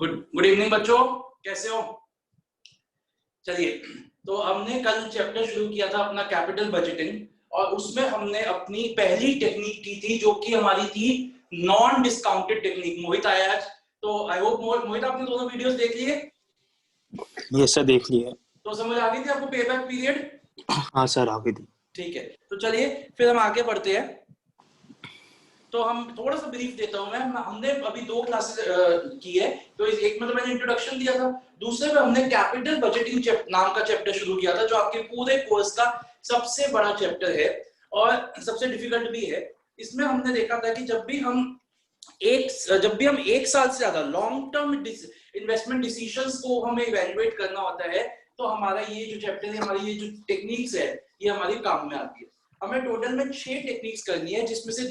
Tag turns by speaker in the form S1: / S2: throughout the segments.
S1: Good good evening बच्चों, कैसे हो? चलिए, तो हमने कल चैप्टर शुरू किया था अपना कैपिटल बजटिंग, और उसमें हमने अपनी पहली टेक्निक की थी जो कि हमारी थी नॉन डिस्काउंटेड टेक्निक। मोहित आया आज, तो आई होप मोहित आपने दोनों वीडियोस देख लिए।
S2: ये सर देख लिए।
S1: तो समझ आ गई थी आपको पे बैक पीरियड?
S2: हाँ सर आ गई थी।
S1: ठीक है, तो चलिए फिर हम आगे बढ़ते हैं। तो हम थोड़ा सा ब्रीफ देता हूं मैं। हमने अभी 2 क्लासेस की है, तो एक में तो मैंने इंट्रोडक्शन दिया था, दूसरे में हमने कैपिटल बजटिंग नाम का चैप्टर शुरू किया था, जो आपके पूरे कोर्स का सबसे बड़ा चैप्टर है और सबसे डिफिकल्ट भी है। इसमें हमने देखा था कि जब भी हम एक साल से ज्यादा लॉन्ग टर्म इन्वेस्टमेंट डिसीजंस को हमें इवेल्युएट करना होता है, तो हमारा ये जो चैप्टर है, हमारी ये जो टेक्निक्स है, ये हमारी काम में आती है। हमें टोटल में 6 टेक्निक्स करनी है, जिसमें से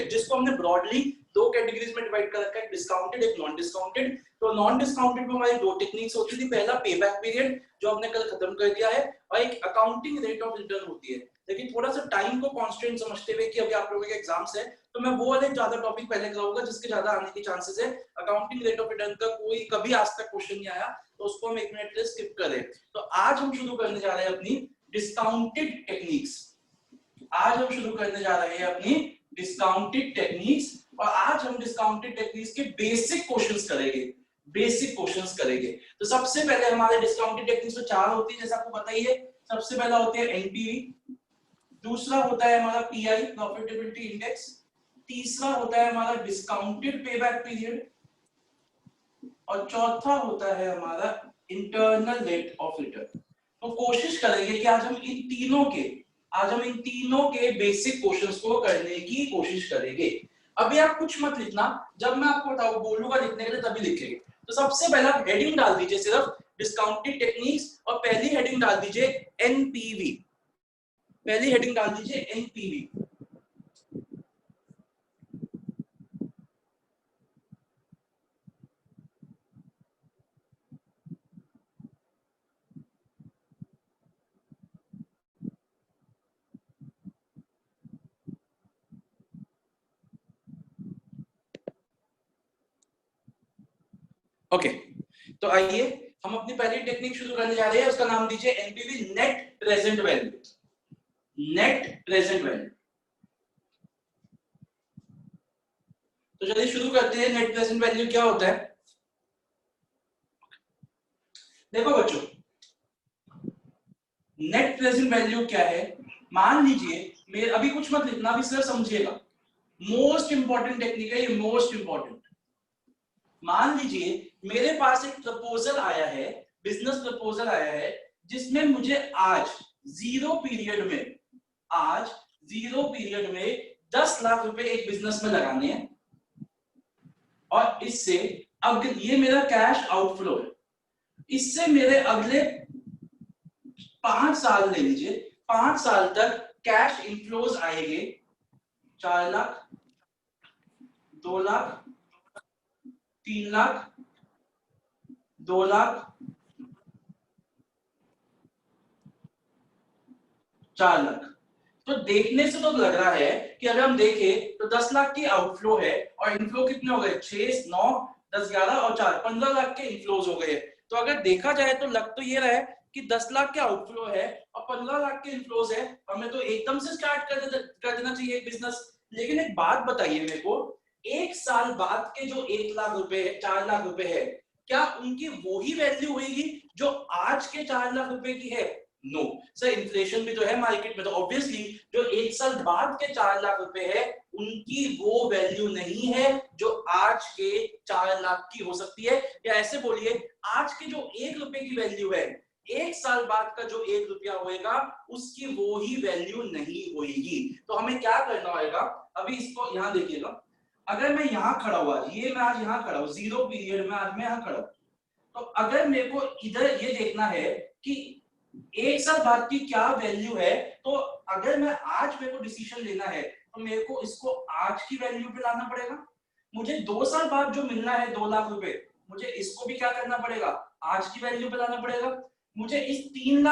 S1: जिसको हमने ब्रॉडली 2 कैटेगरीज में डिवाइड कर रखा है, एक डिस्काउंटेड एक नॉन डिस्काउंटेड। तो नॉन डिस्काउंटेड में हमारी 2 टेक्निक्स होती थी। पहला पे बैक पीरियड, जो हमने कल खत्म कर दिया है, और एक अकाउंटिंग रेट ऑफ रिटर्न होती है। लेकिन थोड़ा सा टाइम को कांस्टेंट समझते हुए कि अभी आप लोगों के एग्जाम्स है, तो मैं वो वाले ज्यादा टॉपिक पहले कराऊंगा जिसके ज्यादा आने के चांसेस है। अकाउंटिंग रेट ऑफ रिटर्न का कोई कभी आज तक क्वेश्चन नहीं आया, तो उसको हम 1 मिनट के लिए स्किप करें। तो आज हम शुरू करने जा रहे हैं अपनी डिस्काउंटेड टेक्निक्स। आज हम शुरू करने जा रहे हैं अपनी डिस्काउंटेड टेक्निक्स, और आज हम डिस्काउंटेड टेक्निक्स के बेसिक क्वेश्चंस करेंगे। तो सबसे पहले हमारे डिस्काउंटेड टेक्निक्स में 4 होती है, जैसा आपको पता ही है। सबसे पहला होता है एनपीवी, दूसरा होता है हमारा पीआई, प्रॉफिटेबिलिटी इंडेक्स, तीसरा होता है हमारा डिस्काउंटेड पेबैक पीरियड, और चौथा होता है हमारा इंटरनल रेट ऑफ रिटर्न। तो कोशिश करेंगे कि आज हम इन तीनों के बेसिक क्वेश्चंस को करने की कोशिश करेंगे। अभी आप कुछ मत लिखना, जब मैं आपको बोलूंगा लिखने के लिए तभी लिखेंगे। तो सबसे पहला हेडिंग डाल दीजिए सिर्फ डिस्काउंटेड टेक्निक्स, और पहली हेडिंग डाल दीजिए एनपीवी। ओके, तो आइए हम अपनी पहली टेक्निक शुरू करने जा रहे हैं। उसका नाम दीजिए एनपीवी, नेट प्रेजेंट वैल्यू। तो चलिए शुरू करते हैं। नेट प्रेजेंट वैल्यू क्या होता है? देखो बच्चों, नेट प्रेजेंट वैल्यू क्या है। मान लीजिए, मेरे अभी कुछ मत लिखना, अभी सिर्फ समझिएगा। मोस्ट इंपॉर्टेंट टेक्निक है ये, मोस्ट इंपॉर्टेंट। मान लीजिए मेरे पास एक प्रपोजल आया है, बिजनेस प्रपोजल आया है, जिसमें मुझे आज जीरो पीरियड में 10 लाख रुपए एक बिजनेस में लगाने हैं, और इससे अब ये मेरा कैश आउटफ्लो है। इससे मेरे अगले 5 साल, ले लीजिए 5 साल तक कैश इनफ्लोज आएंगे 4 लाख, 2 लाख, 3 लाख, 2 लाख, 4 लाख। तो देखने से तो लग रहा है कि अगर हम देखें तो 10 लाख की आउटफ्लो है, और इनफ्लो कितने हो गए? 6, 9, 10, 11 और 4, 15 लाख के इनफ्लोज हो गए। तो अगर देखा जाए तो लग तो ये रहा है कि 10 लाख के आउटफ्लो है और 15 लाख के इनफ्लोज है, हमें तो एकदम से स्टार्ट कर देना चाहिए बिजनेस। लेकिन एक बात बताइए मेरे को, 1 साल बाद के जो 1 लाख रुपए, 4 लाख रुपए है, क्या उनकी वही वैल्यू होगी जो आज के 4 लाख रुपए की है? नो सर, इन्फ्लेशन भी तो है मार्केट में, तो ऑब्वियसली जो 1 साल बाद के 4 लाख रुपए है, उनकी वो वैल्यू नहीं है जो आज के 4 लाख की हो सकती है। या ऐसे बोलिए, आज के जो 1 रुपए की वैल्यू है, 1 साल बाद का जो 1 रुपया होएगा, उसकी वो ही वैल्यू नहीं होगी। तो हमें क्या करना होगा, अभी इसको यहां देखिएगा। अगर मैं यहां खड़ा हुआ, ये मैं आज यहां खड़ा हूं, जीरो पीरियड में आज मैं यहां खड़ा हूं, तो अगर मेरे को इधर ये देखना है कि 1 साल बाद की क्या वैल्यू है, तो अगर मैं आज मेरे को डिसीजन लेना है, तो मेरे को इसको आज की वैल्यू पे लाना पड़ेगा। मुझे 2 साल बाद जो मिलना है 2 लाख रुपए, मुझे इसको भी क्या करना पड़ेगा? आज की वैल्यू पे लाना पड़ेगा। मुझे इस 3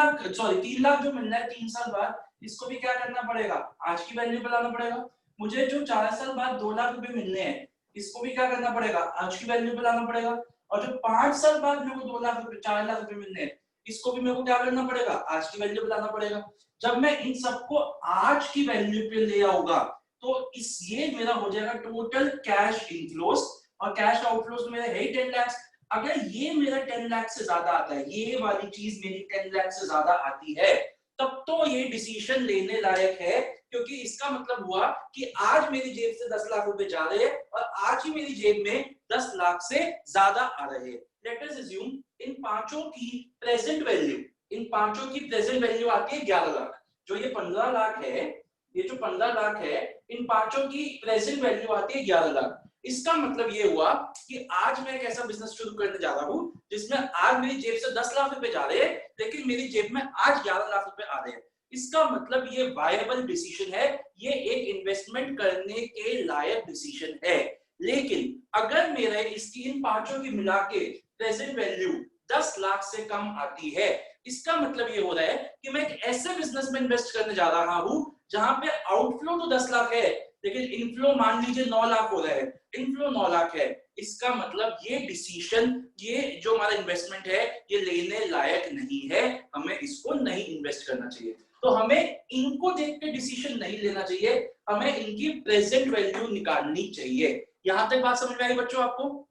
S1: लाख जो मिलना है 3 साल बाद, इसको भी क्या करना पड़ेगा? आज की वैल्यू पे लाना पड़ेगा। मुझे जो 4 साल बाद 2 लाख रुपए मिलने हैं, इसको भी क्या करना पड़ेगा? आज की वैल्यू पे लाना पड़ेगा। और जो 5 साल बाद मेरे को 2 लाख रुपए 4 लाख रुपए मिलने हैं, इसको भी मेरे को क्या करना पड़ेगा, आज की वैल्यू पे लाना पड़ेगा। जब मैं इन सबको आज की वैल्यू पे ले आऊंगा तो इस ये मेरा हो जाएगा टोटल कैश इनफ्लोस, और कैश आउटफ्लोस तो मेरा है ही 10 लाख। अगर ये मेरा 10 लाख से ज्यादा आता है, ये वाली चीज मेरी 10 लाख से ज्यादा आती है, तब तो ये डिसीजन लेने लायक है, क्योंकि इसका मतलब हुआ कि आज मेरी जेब से 10 लाख रुपए जा रहे हैं और आज ही मेरी जेब में 10 लाख से ज्यादा आ रहे हैं। लेट अस अज्यूम इन पांचों की प्रेजेंट वैल्यू, इन पांचों की प्रेजेंट वैल्यू आती है 11 लाख। जो ये 15 लाख है, ये जो 15 लाख है, इन पांचों की प्रेजेंट वैल्यू आती है 11 लाख। इसका मतलब ये हुआ कि आज मैं एक ऐसा बिजनेस शुरू करने जा रहा हूं जिसमें आज मेरी जेब से 10 लाख रुपए जा रहे हैं, लेकिन मेरी जेब में आज 11 लाख रुपए आ रहे हैं। इसका मतलब ये वायबल डिसीजन है, ये एक इन्वेस्टमेंट करने के लायक डिसीजन है। लेकिन अगर मेरे इसकी इन पांचों की मिला के प्रेजेंट वैल्यू 10 लाख से कम आती है, इसका मतलब ये हो रहा है कि मैं एक ऐसे बिजनेस में इन्वेस्ट करने जा रहा हूं जहां पे आउटफ्लो तो 10 लाख है, लेकिन इनफ्लो मान लीजिए 9 लाख हो रहा है, इनफ्लो 9 लाख है। इसका मतलब ये डिसीजन, ये जो हमारा इन्वेस्टमेंट है, ये लेने लायक नहीं है, हमें इसको नहीं इन्वेस्ट करना चाहिए। तो हमें इनको देख के डिसीजन नहीं लेना चाहिए, हमें इनकी प्रेजेंट वैल्यू निकालनी चाहिए। यहां तक बात समझ में आई बच्चों? आपको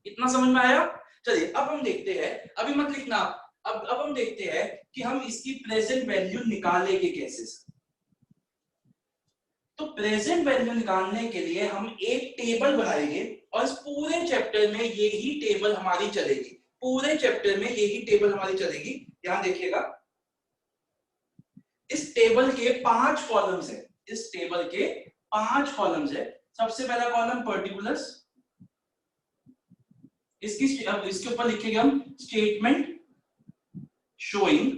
S1: इतना समझ में आया? चलिए अब हम देखते हैं, अभी मत लिखना, अब हम देखते हैं कि हम इसकी प्रेजेंट वैल्यू निकालेंगे कैसे। तो प्रेजेंट वैल्यू निकालने के लिए हम एक टेबल बनाएंगे और इस पूरे चैप्टर में यही टेबल हमारी चलेगी, पूरे चैप्टर में यही टेबल हमारी चलेगी। यहां देखिएगा, इस टेबल के 5 कॉलम्स है, इस टेबल के 5 कॉलम्स है। सबसे पहला कॉलम पर्टिकुलर्स, इसके ऊपर लिखेंगे हम statement showing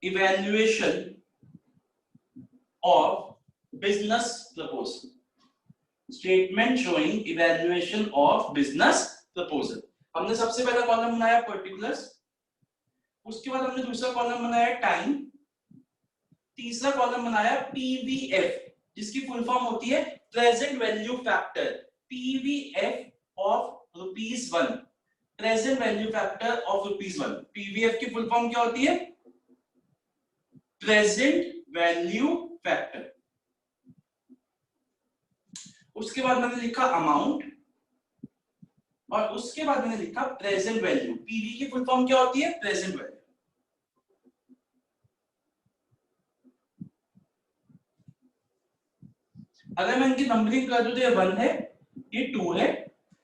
S1: evaluation of business proposal, statement showing evaluation of business proposal. हमने सबसे पहला कॉलम बनाया पर्टिकुलर्स, उसके बाद हमने दूसरा कॉलम बनाया टाइम, तीसरा कॉलम बनाया पीवीएफ, जिसकी फुल फॉर्म होती है present value factor, PVF of ₹1, present value factor of ₹1। PVF की फुल फॉर्म क्या होती है? Present value factor. उसके बाद मैंने लिखा अमाउंट, और उसके बाद मैंने लिखा प्रेजेंट वैल्यू। पीवी की फुल फॉर्म क्या होती है? Present value. अगर मैं इनकी नंबरिंग कर दूं तो ये 1 है, ये 2 है,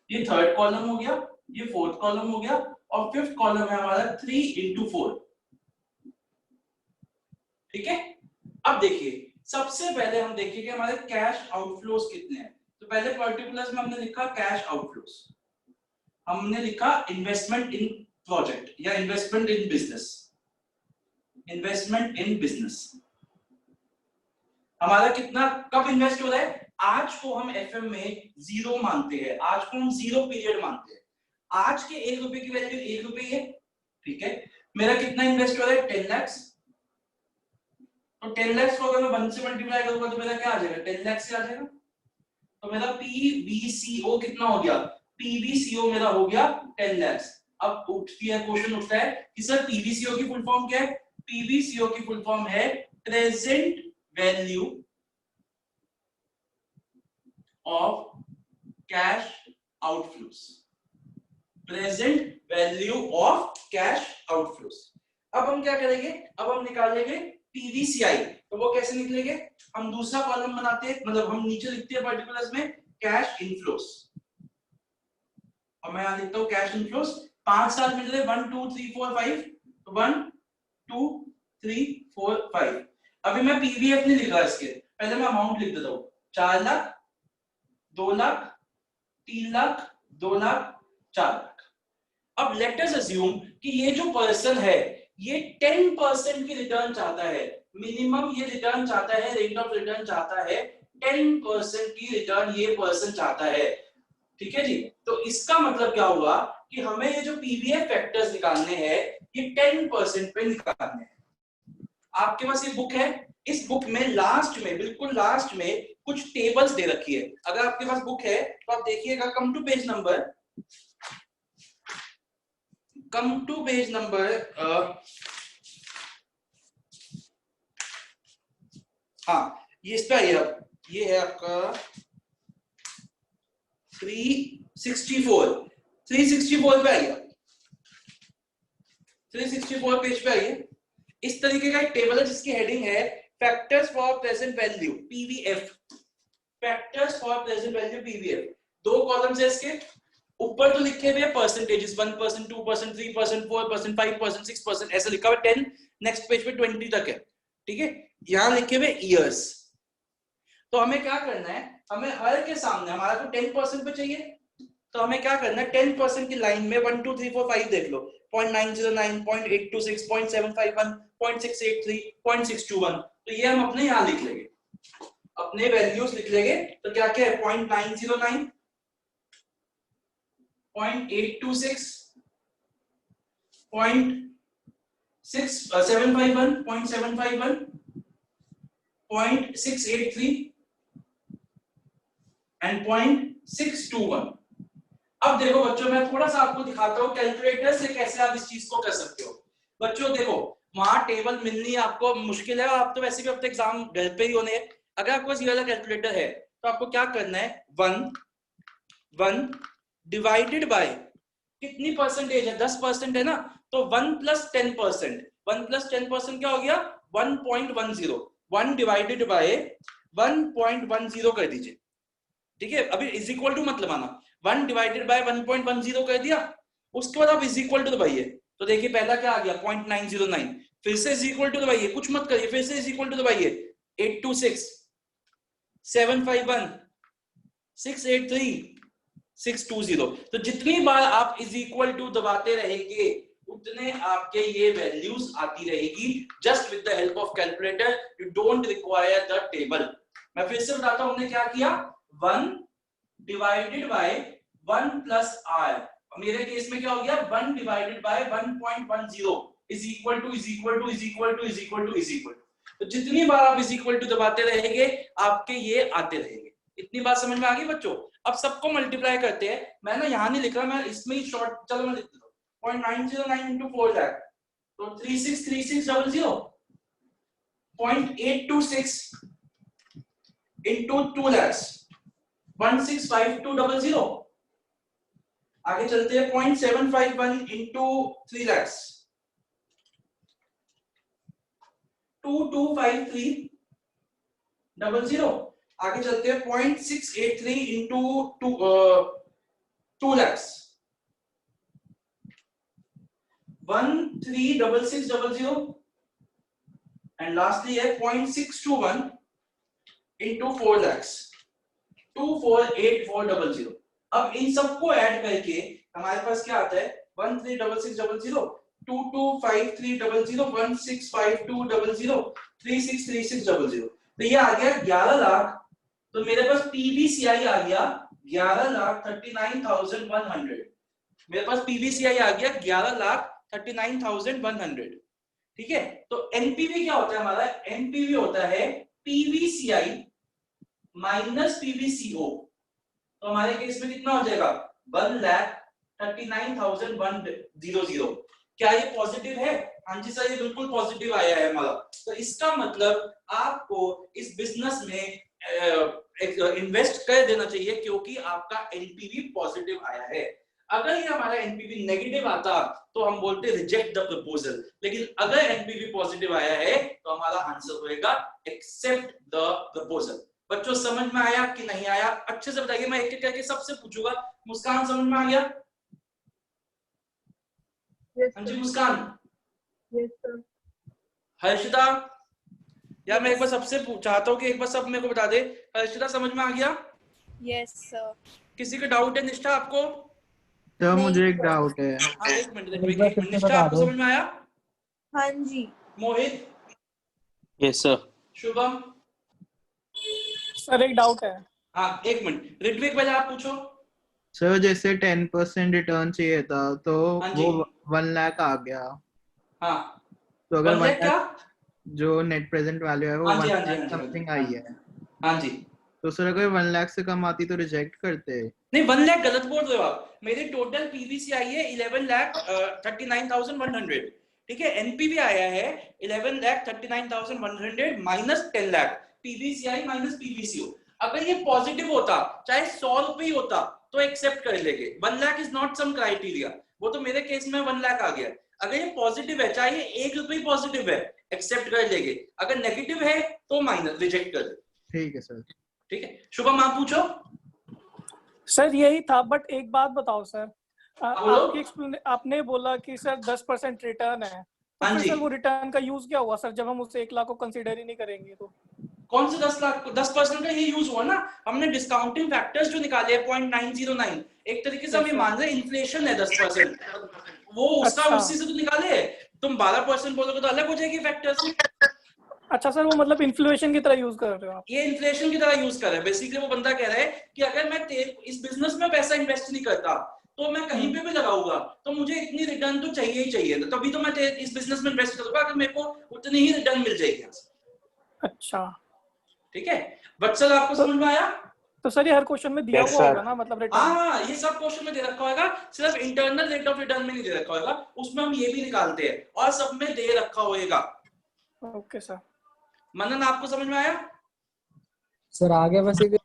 S1: ये थर्ड कॉलम हो गया, ये फोर्थ कॉलम हो गया, और फिफ्थ कॉलम है हमारा 3 into 4। ठीक है, अब देखिए सबसे पहले हम देखेंगे कि हमारे कैश आउटफ्लोज कितने हैं। तो पहले पर्टिकुलर्स में हमने लिखा कैश आउटफ्लोज, हमने लिखा इन्वेस्टमेंट इन प्रोजेक्ट या investment in business, investment in business हमारा कितना कब इन्वेस्ट हो रहा है? आज को हम एफएम में 0 मानते हैं, आज को हम 0 पीरियड मानते हैं। आज के 1 रुपए की वैल्यू 1 रुपए है, ठीक है। मेरा कितना इन्वेस्ट हो रहा है? 10 लाख। तो 10 लाख को अगर मैं 1 से मल्टीप्लाई करूंगा तो मेरा क्या आ जाएगा? 10 लाख से आ जाएगा। तो मेरा पीवीसीओ कितना हो गया? पीवीसीओ मेरा हो गया 10 लाख। अब क्वेश्चन उठता है कि सर पीवीसीओ की फुल फॉर्म क्या है? पीवीसीओ की फुल फॉर्म है present value of cash outflows, present value of cash outflows. अब हम क्या करेंगे? अब हम निकालेंगे पीवीसीआई। तो वो कैसे निकलेंगे? हम दूसरा कॉलम बनाते हैं, मतलब हम नीचे लिखते हैं पर्टिकुलर्स में कैश इनफ्लोज, और मैं यहां लिखता हूं कैश इनफ्लोज। 5 साल मिल रहे 1 2 3 4 5, तो 1 2 3 4 5। अभी मैं पीवीएफ नहीं लिख रहा इसके, पहले मैं अमाउंट लिख देता हूं। 4 लाख, 2 लाख, 3 लाख, 2 लाख, 4 लाख। अब लेट अस अज्यूम कि ये जो पर्सन है ये 10% की रिटर्न चाहता है, मिनिमम ये रिटर्न चाहता है, रेट ऑफ रिटर्न चाहता है 10% की रिटर्न ये पर्सन चाहता है। ठीक है जी, तो इसका मतलब क्या हुआ कि हमें ये जो पीवीएफ फैक्टर्स निकालने हैं ये 10% पे निकालने हैं। आपके पास ये बुक है, इस बुक में लास्ट में, बिल्कुल लास्ट में कुछ टेबल्स दे रखी है। अगर आपके पास बुक है तो आप देखिएगा, come to page number come to page number हाँ ये इस पे आइए आप, ये है आपका 364 पे आइए, 364 पेज पे आइए। इस तरीके का एक टेबल है जिसकी हेडिंग है factors for present value PVF, factors for present value PVF. दो कॉलम्स है इसके, ऊपर तो लिखे हुए परसेंटेजेस 1%, 2%, 3%, 4%, 5%, 6%, ऐसा लिखा हुआ 10, नेक्स्ट पेज पे 20 तक है, ठीक है। यहां लिखे हुए ईयर्स। तो हमें क्या करना है, हमें हर के सामने हमारा को 10% पे चाहिए, तो हमें क्या करना है 10% की लाइन में 1 2 3 4 5 देख लो, 0.909, 0.826, 0.751, 0.683, 0.621, तो ये हम अपने यहां लिख लेंगे, अपने वैल्यूज लिख लेंगे। तो क्या क्या है 0.909, 0.826, 0.751, 0.683 एंड 0.621। अब देखो बच्चों मैं थोड़ा सा आपको दिखाता हूँ कैलकुलेटर से कैसे आप इस चीज को कर सकते हो। बच्चों देखो वहां टेबल मिलनी आपको मुश्किल है, आप तो वैसे भी अब तक एग्जाम घर पे ही होने हैं। अगर आपको ये वाला कैलकुलेटर है तो आपको क्या करना है 1 डिवाइडेड बाय कितनी परसेंटेज है 10% है ना, तो 1 + 10%, 1 + 10% क्या हो गया 1.10, 1 डिवाइडेड बाय 1.10 कर दीजिए, ठीक है। अभी इज इक्वल टू मत लगाना, 1 डिवाइडेड बाय 1.10 कर दिया, उसके बाद आप इज इक्वल टू दबाइए, तो देखिए पहला क्या आ गया 0.909, फिर से इज इक्वल टू दबाइए, कुछ मत करिए, फिर से इज इक्वल टू दबाइए 826, 751, 683, 620। तो जितनी बार आप इज इक्वल टू दबाते रहेंगे उतने आपके ये वैल्यूज आती रहेगी, just with the help of calculator, you don't require the table. मैं फिर से बताता हूं हमने क्या किया, 1 डिवाइडेड बाय 1 + r, मेरे केस में क्या हो गया 1 divided by 1.10 is equal to is equal to is equal to is equal to is equal to. तो जितनी बार आप इज इक्वल टू दबाते रहेंगे आपके ये आते रहेंगे। इतनी बात समझ में आ गई बच्चों। अब सबको मल्टीप्लाई करते हैं, मैं ना यहां नहीं लिख रहा, मैं इसमें ही शॉर्ट, चलो मैं लिख देता हूं 0.909 into 4 lakh, तो 363600, 0.826 into 2 lakhs 165200, आगे चलते हैं 0.751 into 3 lakhs 225300, आगे चलते हैं 0.683 into 2 lakhs 136600, एंड लास्टली है 0.621 into 4 lakhs 248400। अब इन सबको ऐड करके हमारे पास क्या आता है 136600, 225300, 165200, 363600, तो ये आ गया 11 लाख। तो मेरे पास पीवीसीआई आ गया 11,39,100, मेरे पास पीवीसीआई आ गया 11,39,100, ठीक है। तो एनपीवी क्या होता है हमारा, एनपीवी होता है पीवीसीआई माइनस पीवीसीओ, तो हमारे केस में कितना हो जाएगा 1,39,100। क्या ये पॉजिटिव है, हाँ जी सर ये बिल्कुल पॉजिटिव आया है हमारा। तो इसका मतलब आपको इस बिजनेस में इन्वेस्ट कर देना चाहिए क्योंकि आपका एनपीवी पॉजिटिव आया है। अगर ये हमारा एनपीवी नेगेटिव आता तो हम बोलते रिजेक्ट द प्रपोजल, लेकिन अगर एनपीवी पॉजिटिव आया है तो हमारा आंसर होएगा एक्सेप्ट द प्रपोजल। बच्चों समझ में आया कि नहीं आया, अच्छे से बताइए, मैं एक एक करके सबसे पूछूंगा। मुस्कान समझ में आ गया? हाँ जी मुस्कान। हर्षिता, यार मैं एक बार सबसे चाहता हूँ कि एक बार सब मेरे को बता दे। हर्षिता समझ में आ गया?
S3: Yes sir.
S1: किसी का डाउट है? निष्ठा आपको?
S4: तो मुझे एक डाउट है।
S1: हाँ एक मिनट, निष्ठा आपको समझ में आया?
S3: हाँ जी।
S1: Mohit?
S2: Yes sir.
S1: Shubham?
S5: Sir एक डाउट है।
S1: हाँ एक मिनट, ऋत्विक पहले आप पूछो।
S4: सर जैसे 10% रिटर्न चाहिए था तो
S1: हाँ जी।
S4: वो 1 लाख आ गया,
S1: हाँ
S4: तो अगर 1
S1: क्या?
S4: लाख जो नेट प्रेजेंट वैल्यू है वो
S1: हाँ जी
S4: 1
S1: हाँ जी
S4: लाख
S1: हाँ जी
S4: समथिंग आई है,
S1: हाँ जी
S4: तो सर अगर 1 लाख से कम आती तो रिजेक्ट करते।
S1: नहीं 1 लाख गलत बोल रहे हो आप। मेरे टोटल पीवीसीआई है 11,39,100, ठीक है। एनपीवी आया है 11,39,100 minus 10 lakh, PVCI minus PVCO. अगर ये पॉजिटिव होता, चाहे 100 रुपए ही होता, तो एक्सेप्ट कर लेंगे। 1 lakh is not some criteria, वो तो मेरे केस में 1 लाख आ गया। अगर ये पॉजिटिव है, चाहे 1 रुपए पॉजिटिव है, एक्सेप्ट कर लेंगे। अगर नेगेटिव है तो माइनस, रिजेक्ट कर दे।
S4: ठीक है सर।
S1: ठीक है, शुभम आप पूछो।
S5: सर यही था, बट एक बात बताओ सर,
S1: बोलो।
S5: आपने बोला कि सर 10% रिटर्न है, तो
S1: हाँ
S5: फिर
S1: जी।
S5: सर वो रिटर्न का यूज क्या हुआ सर, जब हम उस 1 लाख को कंसीडर ही नहीं करेंगे तो?
S1: कौन से 10 लाख, 10% का ये यूज हुआ ना। हमने डिस्काउंटिंग फैक्टर्स जो निकाले हैं 0.909, एक तरीके से हम ये मान रहे हैं इन्फ्लेशन है 10%, वो उसका
S5: अच्छा।
S1: उसी से तो निकाले है। तुम 12% बोलोगे तो अलग हो जाएगी फैक्टर्स।
S5: अच्छा सर, वो मतलब इन्फ्लेशन की तरह यूज कर रहे हो आप?
S1: ये इन्फ्लेशन की तरह यूज कर रहा है। बेसिकली वो बंदा कह रहा है कि अगर मैं इस बिजनेस में पैसा इन्वेस्ट नहीं करता, तो मैं कहीं पे भी लगाऊंगा तो मुझे इतनी रिटर्न तो चाहिए ही चाहिए, तभी तो मैं इस बिजनेस में इन्वेस्ट करूंगा, अगर मेरे को उतनी ही रिटर्न मिल जाएगी।
S5: अच्छा,
S1: ठीक है, वत्सल आपको समझ में आया?
S5: तो सर ये हर क्वेश्चन में दिया
S2: Yes,
S5: हुआ
S2: sir.
S5: होगा ना, मतलब रिटर्न?
S1: हाँ, ये सब क्वेश्चन में दे रखा होगा, सिर्फ इंटरनल रेट ऑफ रिटर्न में नहीं दे रखा होगा, उसमें हम ये भी निकालते हैं, और सब में दे रखा होगा।
S5: Okay sir.
S1: मनन आपको समझ में आया?
S6: सर आगे बस एक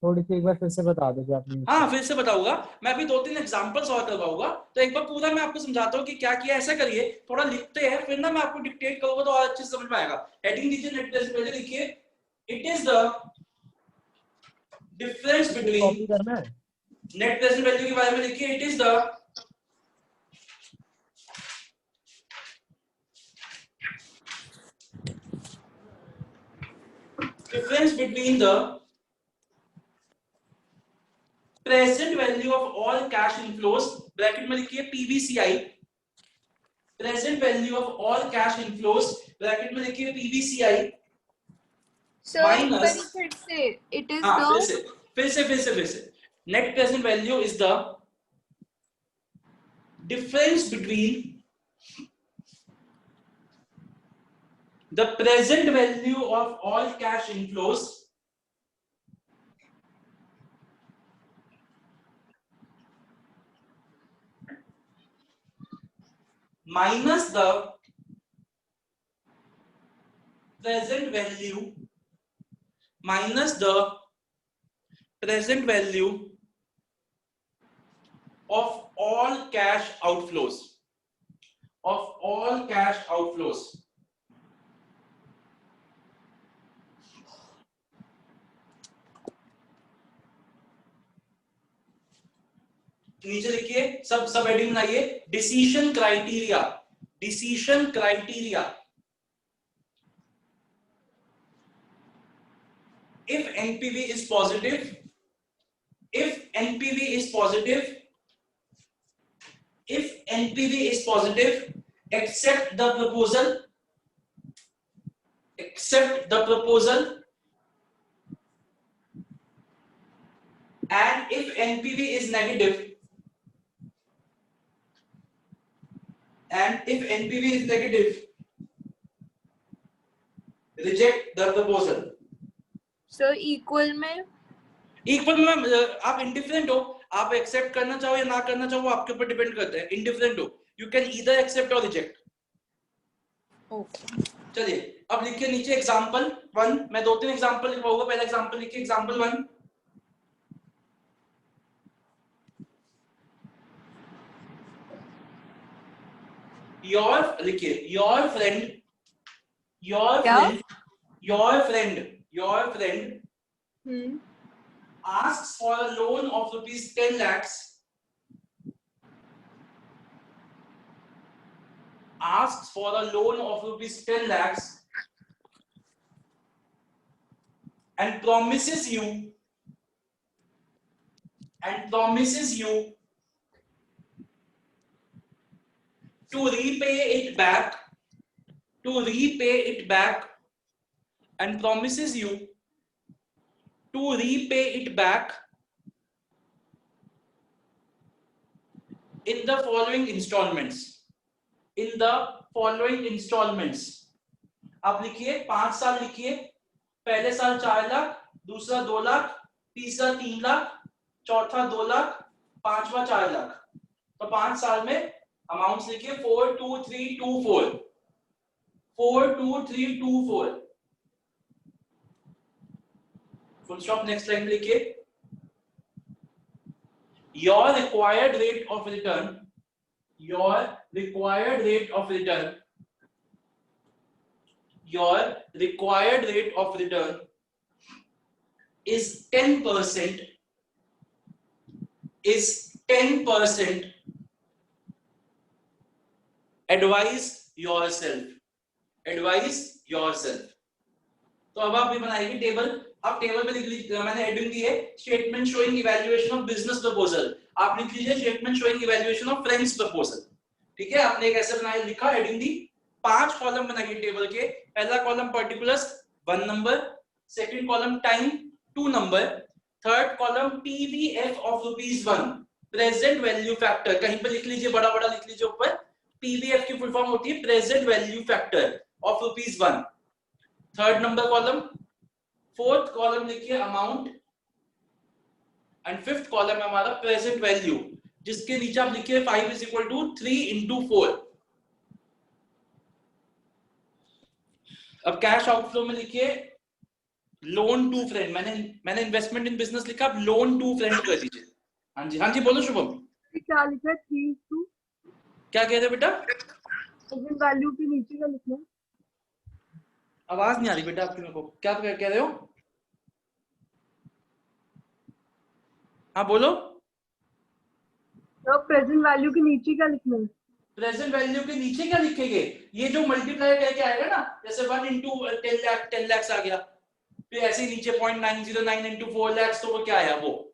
S6: थोड़ी सी एक बार फिर से बता दो आपने।
S1: हाँ, फिर से बताऊंगा मैं, अभी 2-3 एग्जांपल्स और करवाऊंगा, तो एक बार पूरा मैं आपको समझाता हूँ कि क्या किया। ऐसा करिए, थोड़ा लिखते हैं, फिर ना मैं आपको डिक्टेट करूंगा तो और अच्छे से समझ में आएगा। हेडिंग दीजिए, नेट प्रेजेंट वैल्यू लिखिए। It is the difference between,
S6: copy करना है।
S1: नेट प्रेजेंट वैल्यू के बारे में लिखिए। It is the difference between the present value of all cash inflows, bracket में लिखिए PVCI, present value of all cash inflows, bracket में लिखिए PVCI,
S3: सर एक
S1: Minus-
S3: बार फिर से, इट इज
S1: हाँ
S3: द,
S1: फिर से net present value is the difference between the present value of all cash inflows minus the present value of all cash outflows, नीचे लिखिए, सब हेडिंग बनाइए। Decision criteria, if NPV is positive, accept the proposal, and if NPV is negative, reject the proposal.
S3: Sir equal में,
S1: आप indifferent हो, आप accept करना चाहो या ना करना चाहो वो आपके ऊपर डिपेंड करता है। इंडिफरेंट हो, यू कैन ईदर एक्सेप्ट और रिजेक्ट।
S3: ओके
S1: चलिए अब लिखिए नीचे एग्जांपल 1, मैं 2-3 एग्जांपल लिखवाऊंगा। पहला एग्जांपल लिखिए, example 1, your friend asks for a loan of rupees 10 lakhs, and promises you to repay it back, and promises you to repay it back in the following installments. आप लिखिए 5 साल लिखिए, पहले साल 4 लाख, दूसरा 2 लाख, तीसरा 3 लाख, चौथा 2 लाख, पांचवा 4 लाख। तो 5 साल में अमाउंट्स लिखिए 42324, 42324, फुल स्टॉप, नेक्स्ट लाइन लिखिए। Your required rate of return, your required rate of return, your required rate of return is 10%, is 10%. Advise yourself, advise yourself। तो अब आप ये बनाएंगे टेबल। आप टेबल पे लिख लीजिए, मैंने हेडिंग दी है statement showing evaluation of business proposal, आप लिख लीजिए statement showing evaluation of friends proposal. ठीक है, आपने एक ऐसे बनाया, लिखा, हेडिंग दी, 5 कॉलम बनाइए टेबल के। पहला column particulars 1 number, second column time 2 number, third column PVF of ₹1, present value factor, कहीं पे लिख लीजिए, बड़ा बड़ा लिख लीजिए ऊपर। पीवीएफ की फुल फॉर्म होती है present value factor of ₹1। Third number column, fourth column लिखिए अमाउंट, एंड फिफ्थ कॉलम है हमारा प्रेजेंट वैल्यू, जिसके नीचे आप लिखिए 5 is equal to 3 into 4। अब कैश आउटफ्लो में लिखिए लोन टू फ्रेंड, मैंने इन्वेस्टमेंट इन बिजनेस लिखा, अब लोन टू फ्रेंड कर दीजिए। हाँ जी, हाँ जी, बोलो शुभम।
S3: क्या लिखा है 3
S1: क्या कह रहे हो बेटा?
S3: प्रेजेंट वैल्यू के नीचे का लिखना है।
S1: आवाज नहीं आ रही बेटा आपकी, मेरे को क्या कह रहे हो? हाँ बोलो।
S3: तो प्रेजेंट वैल्यू के नीचे क्या लिखना है?
S1: प्रेजेंट वैल्यू के नीचे क्या लिखेंगे? ये जो मल्टीप्लाई करके आएगा ना, जैसे 1 into 10 लाख, 10 लाख आ गया, फिर ऐसे ही नीचे 0.909 into 4 लाख, तो वो क्या आया? वो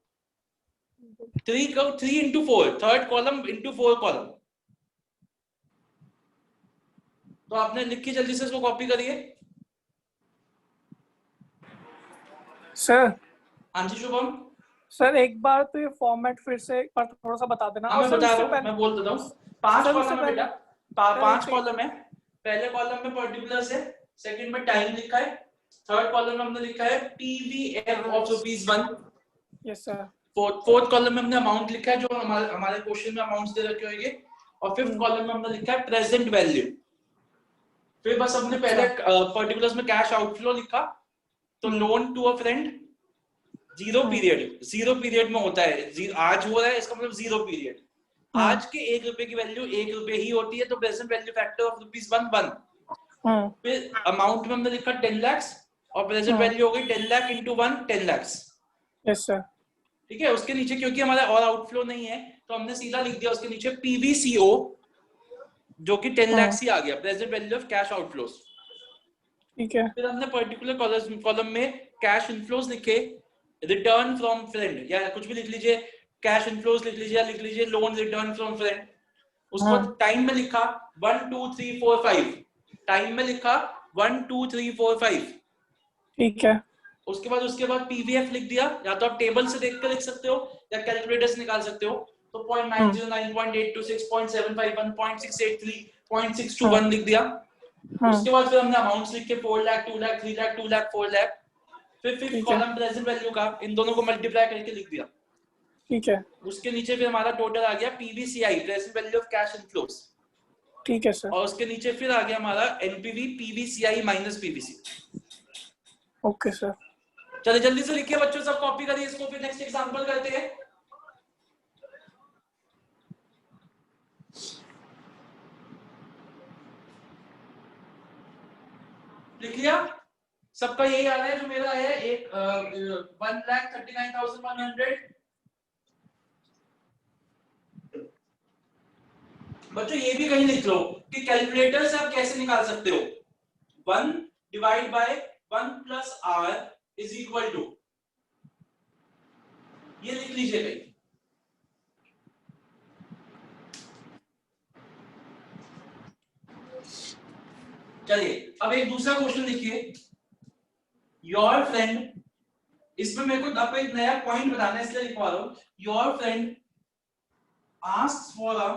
S1: 3 into 4, third column into 4 column. तो आपने लिखी, जल्दी से इसको कॉपी करिए।
S5: सर।
S1: हाँ जी शुभम।
S5: सर एक बार तो ये फॉर्मेट फिर से एक बार थोड़ा सा बता देना।
S1: हाँ मैं बता रहा हूँ, मैं बोल देता हूँ। 5 कॉलम है बेटा, 5 कॉलम है। पहले कॉलम में पर्टिकुलर्स है, सेकंड में टाइम लिखा है, थर्ड कॉलम में हमने लिखा है PVF of ₹1।
S5: Yes sir.
S1: Fourth column में हमने अमाउंट लिखा है, जो हमारे क्वेश्चन में अमाउंट्स दे रखे होंगे, और फिफ्थ कॉलम में हमने लिखा है प्रेजेंट वैल्यू। फिर बस हमने पहले पर्टिकुलर्स में कैश आउटफ्लो लिखा, तो loan to a friend 0 period, 0 period में होता है, आज हो रहा है इसका मतलब 0 पीरियड। आज के 1 रुपए की वैल्यू 1 रुपए ही होती है, तो प्रेजेंट वैल्यू फैक्टर ऑफ ₹1 1। फिर अमाउंट में हमने लिखा 10 लाख, और प्रेजेंट वैल्यू हो गई 10 lakh into 1, 10 lakh.
S5: Yes sir.
S1: ठीक है, उसके नीचे क्योंकि हमारा और आउटफ्लो नहीं है, तो हमने सीधा लिख दिया उसके नीचे पीवीसीओ, जो कि 10 लाख ही आ गया, present value of cash outflows.
S5: ठीक है।
S1: फिर हमने पर्टिकुलर कॉलम में कैश इनफ्लोज लिखे, रिटर्न फ्रॉम फ्रेंड, या कुछ भी लिख लीजिए, कैश इनफ्लोज लिख लीजिए, या लिख लीजिए लोन रिटर्न फ्रॉम फ्रेंड। उसके बाद टाइम में लिखा 1 2 3 4 5, टाइम में लिखा 1 2 3 4 5।
S5: ठीक है।
S1: उसके बाद पीवीएफ लिख दिया, या तो आप टेबल से देख कर लिख सकते हो या कैलकुलेटर से निकाल सकते हो। तो 0.909, 0.826, 0.751, 0.683, 0.621 लिख दिया। उसके बाद फिर हमने अमाउंट्स लिखे 4 लाख, 2 लाख, 3 लाख, 2 लाख, 4 लाख। फिर फिफ्थ कॉलम प्रेजेंट वैल्यू का, इन दोनों को मल्टीप्लाई करके लिख दिया।
S5: ठीक है।
S1: उसके नीचे फिर हमारा टोटल आ गया PVCI, present value of cash inflows.
S5: ठीक है सर।
S1: और उसके नीचे फिर आ गया हमारा NPV, PVCI minus PVC.
S5: Okay sir.
S1: चलिए जल्दी से लिखिए बच्चों, सब कॉपी करिए इसको, फिर नेक्स्ट एग्जांपल करते हैं। लिख लिया? सबका यही आ रहा है जो मेरा है, 1,39,100। बच्चों ये भी कहीं लिख लो कि कैलकुलेटर से आप कैसे निकाल सकते हो। 1 divide by 1 plus r is equal to, ये लिख लीजिए कहीं। चलिए अब एक दूसरा क्वेश्चन लिखिए। योर फ्रेंड, इसमें मेरे को आपको एक नया पॉइंट बताना है इसलिए लिखवा रहा हूं। Your friend asks for a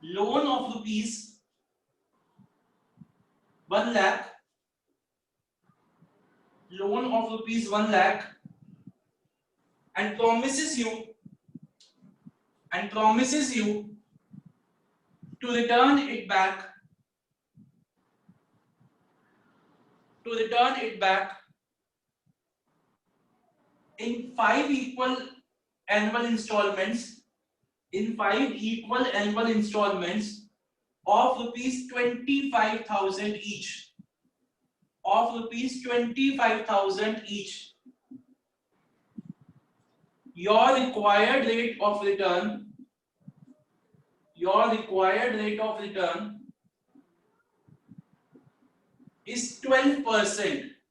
S1: loan of ₹1 lakh loan of rupees 1 lakh and promises you to return it back in 5 equal annual installments of rupees 25,000 each. Your required rate of return is 12%.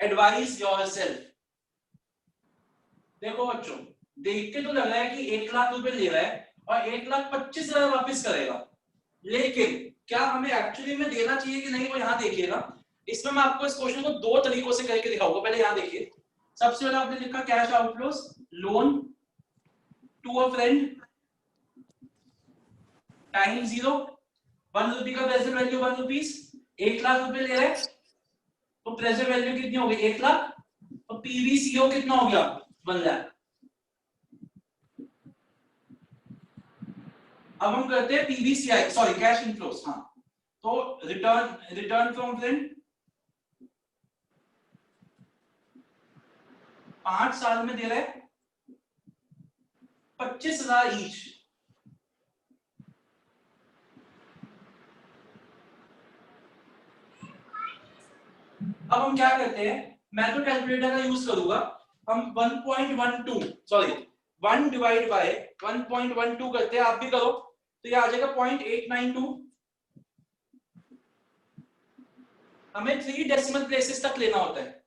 S1: Advise yourself. देखो बच्चों, देख के तो लग रहा है कि 1 लाख रुपए ले रहा है और 1,25,000 वापस करेगा, लेकिन क्या हमें एक्चुअली में देना चाहिए कि नहीं, वो यहाँ देखिएगा। इसमें मैं आपको इस क्वेश्चन को 2 तरीकों से करके दिखाऊंगा। पहले यहाँ देखिए, सबसे पहले आपने लिखा cash outflows, loan to a friend time 0, 1 रुपये का प्रेजेंट वैल्यू 1 रुपीस, 1 लाख रुपए ले रहे हैं तो प्रेजेंट वैल्यू कितनी हो गई 1 लाख, तो पीवीसीओ कितना हो गया 1 लाख। अब हम करते हैं पीवीसीआई, सॉरी कैश इनफ्लोस। हाँ, तो रिटर्न फ्रॉम फ्रेंड 5 साल में दे रहे 25,000 ईच। अब हम क्या करते हैं, मैं तो कैलकुलेटर का यूज करूंगा। हम 1 डिवाइड बाय 1.12 करते हैं, आप भी करो तो ये आ जाएगा 0.892। हमें 3 डेसिमल प्लेसेस तक लेना होता है,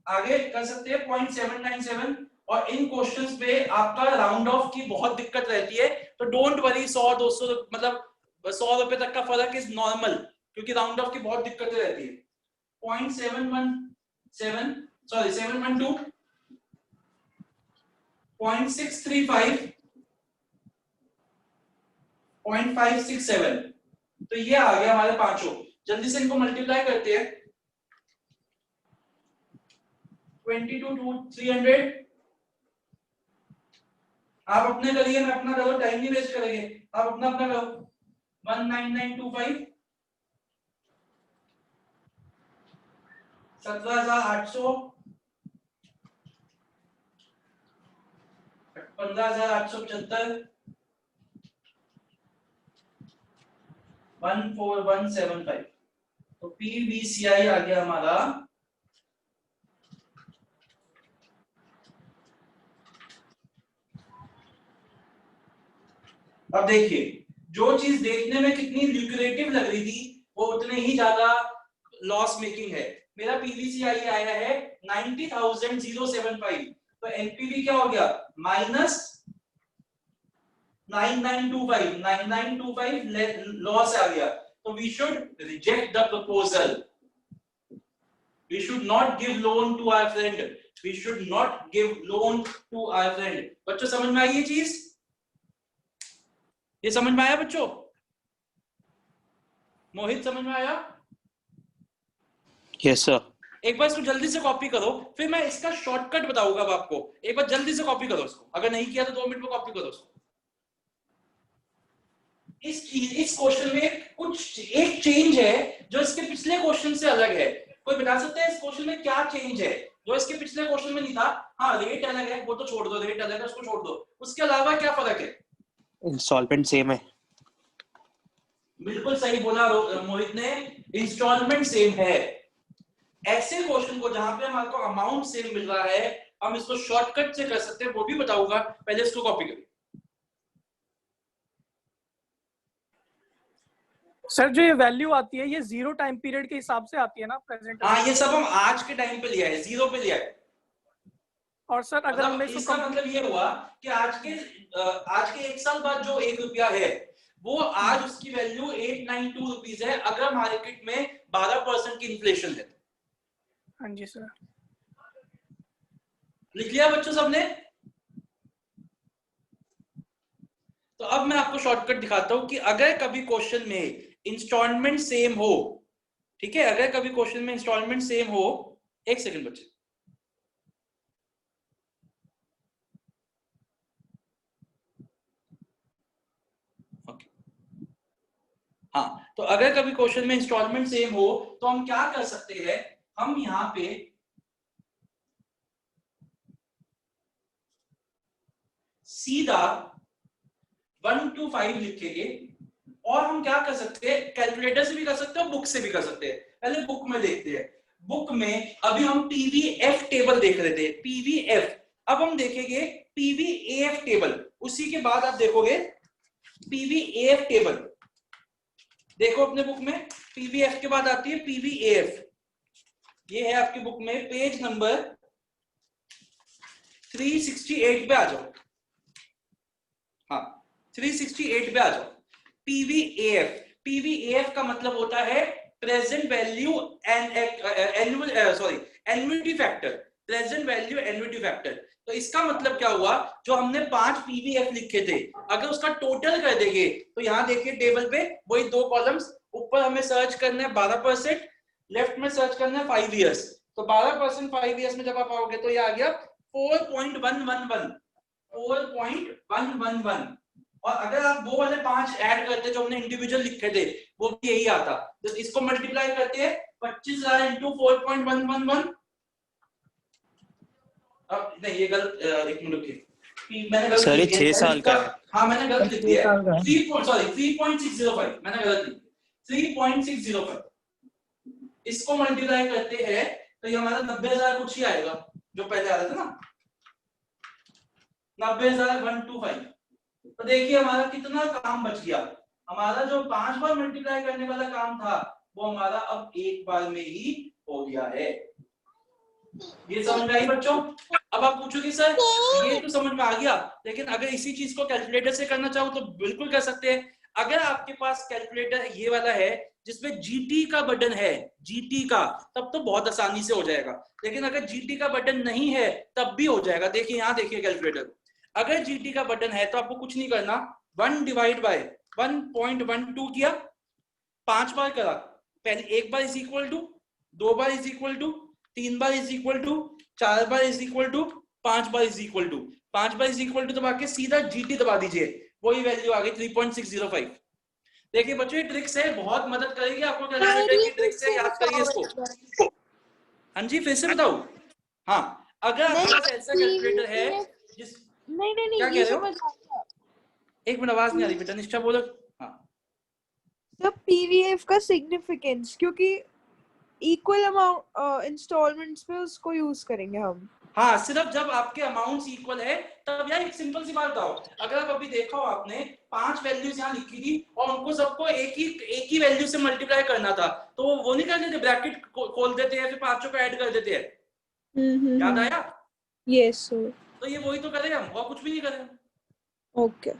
S1: आगे कर सकते हैं 0.797। और इन क्वेश्चंस पे आपका राउंड ऑफ की बहुत दिक्कत रहती है, तो डोंट वरी, 100-200 मतलब 100 रुपए तक का फर्क इज नॉर्मल, क्योंकि राउंड ऑफ की बहुत दिक्कतें रहती है। 0.712, 0.635, 0.567, तो ये आ गया हमारे पांचों। जल्दी से इनको मल्टीप्लाई करते हैं, 22,300। आप अपने करिए, मैं अपना करो, टाइम नहीं वेस्ट करेंगे, आप अपना करो। 19925, 17,800, 15,875, 14175। तो पीवीसीआई आ गया हमारा अब देखिए, जो चीज देखने में कितनी ल्यूक्रेटिव लग रही थी वो उतने ही ज्यादा लॉस मेकिंग है। मेरा पीवीसीआई आया है 90,075, तो एनपीवी क्या हो गया माइनस 9925 लॉस आ गया। तो we should reject the proposal, we should not give loan to our friend, we should not give loan to our friend. बच्चों समझ में आई ये चीज? ये समझ में आया बच्चों? मोहित समझ में आया?
S2: Yes sir.
S1: एक बार इसको जल्दी से कॉपी करो, फिर मैं इसका शॉर्टकट बताऊंगा अब आपको। एक बार जल्दी से कॉपी करो इसको, अगर नहीं किया तो 2 मिनट में कॉपी करो इसको। इस क्वेश्चन में कुछ एक चेंज है जो इसके पिछले क्वेश्चन से अलग है। कोई बता सकता है इस क्वेश्चन में क्या चेंज है जो इसके पिछले क्वेश्चन में नहीं था? हाँ, रेट अलग है, वो तो छोड़ दो, रेट अलग है उसको छोड़ दो, उसके अलावा क्या फर्क है?
S2: इंस्टॉलमेंट सेम है।
S1: बिल्कुल सही बोला मोहित ने, इंस्टॉलमेंट सेम है। ऐसे क्वेश्चन को जहां पे हमारे को अमाउंट सेम मिल रहा है, हम इसको शॉर्टकट से कर सकते हैं, वो भी बताऊंगा। पहले इसको कॉपी करिए।
S5: सर जो ये वैल्यू आती है ये 0 टाइम पीरियड के हिसाब से आती है ना प्रेजेंट?
S1: हाँ, ये सब हम आज के टाइम पे लिया है, 0 पे लिया है।
S5: और सर अगर
S1: मतलब
S5: हमने
S1: इसका मतलब ये हुआ कि आज के 1 साल बाद जो 1 रुपया है वो आज उसकी वैल्यू 892 रुपीज है, अगर मार्केट में 12% की इन्फ्लेशन है।
S5: हाँ जी सर।
S1: लिख लिया बच्चों सबने? तो अब मैं आपको शॉर्टकट दिखाता हूं कि अगर कभी क्वेश्चन में इंस्टॉलमेंट सेम हो, ठीक है, अगर कभी क्वेश्चन में इंस्टॉलमेंट सेम हो, एक सेकंड बच्चे, ओके, हाँ, तो अगर कभी क्वेश्चन में इंस्टॉलमेंट सेम हो तो हम क्या कर सकते हैं, हम यहां पे सीधा 1 to 5 लिखेंगे, और हम क्या कर सकते हैं, कैलकुलेटर से भी कर सकते हैं और बुक से भी कर सकते हैं। पहले बुक में देखते हैं। बुक में अभी हम पीवीएफ टेबल देख रहे थे, पीवीएफ, अब हम देखेंगे पीवीएफ टेबल, उसी के बाद आप देखोगे पीवीएफ टेबल। देखो अपने बुक में पीवीएफ के बाद आती है पीवीएफ, ये है आपकी बुक में पेज नंबर 368 पे आ जाओ, हाँ 368 पे आ जाओ। पीवीएफ, पीवीएफ का मतलब होता है present value annuity factor, present value annuity factor. तो इसका मतलब क्या हुआ, जो हमने 5 पीवीएफ लिखे थे, अगर उसका टोटल कर देंगे तो यहां देखिए टेबल पे वही 2 कॉलम्स, ऊपर हमें सर्च करना है 12%, लेफ्ट में सर्च करना है 5 इयर्स। तो 12% 5 इयर्स में जब आप आओगे तो ये आ गया 4.111, 4.111। और अगर आप वो वाले 5 ऐड करते जो हमने इंडिविजुअल लिखे थे, वो भी यही आता। तो इसको मल्टीप्लाई करते हैं 25,000 इंटू 4.111। अब नहीं, ये गलत, एक मिनट रुकिए, मैंने गलत
S2: सर ये
S1: लिख
S2: 6
S1: दिया
S2: साल का है।
S1: हाँ मैंने गलत लिख दिया,
S6: 6 साल का है।
S1: 3.605, मैंने गलत लिख दिया 3.605। इसको मल्टीप्लाई करते हैं तो ये हमारा 90,000 कुछ ही आएगा, जो पहले आ रहा था ना 90,125। तो देखिए हमारा कितना काम बच गया, हमारा जो 5 बार मल्टीप्लाई करने वाला काम था वो हमारा अब एक बार में ही हो गया है। ये समझ में आई बच्चों? अब आप पूछोगे सर ये तो समझ में आ गया, लेकिन अगर इसी चीज को कैलकुलेटर से करना चाहो तो बिल्कुल कर सकते हैं। अगर आपके पास कैलकुलेटर ये वाला है जिसमें जीटी का बटन है, जीटी का, तब तो बहुत आसानी से हो जाएगा। लेकिन अगर जीटी का बटन नहीं है तब भी हो जाएगा। देखिए यहाँ देखिए कैलकुलेटर, अगर जीटी का बटन है तो आपको कुछ नहीं करना, 1 डिवाइड बाय 1.12 किया, 5 बार करा, पहले एक बार इज इक्वल टू, 2 बार इज इक्वल टू, 3 बार इज इक्वल टू, 4 बार इज इक्वल टू, 5 बार इज इक्वल टू, 5 बार इज इक्वल टू दबा के सीधा जीटी दबा दीजिए, वही वैल्यू आ गई 3.605। देखिए बच्चों ये ट्रिक्स है, बहुत मदद करेगी आपको कैलकुलेटर की ट्रिक्स है, याद करिए इसको। हाँ जी फिर से बताओ। हाँ अगर आपके पास ऐसा कैलकुलेटर है जिस,
S7: नहीं
S1: क्या कह रहे हो?
S7: समझ आ गया।
S1: एक मिनट आवाज नहीं आ रही बेटा, निष्ठा बोलो। हाँ
S7: तो पीवीएफ का सिग्निफिकेंस, क्योंकि इक्वल अमाउंट इंस्टॉलमेंट्स पे उसको यूज करेंगे हम।
S1: हाँ, सिर्फ जब आपके अमाउंट्स इक्वल है तब। यार एक सिंपल सी बात बताओ, अगर आप अभी देखो आपने 5 वैल्यूज यहाँ लिखी थी और उनको सबको एक ही वैल्यू से मल्टीप्लाई करना था, तो वो नहीं कर देते, ब्रैकेट खोल देते हैं फिर 5 को ऐड कर देते हैं, याद आया?
S7: Yes sir.
S1: तो ये वही तो करें हम, और कुछ भी नहीं करें।
S7: ओके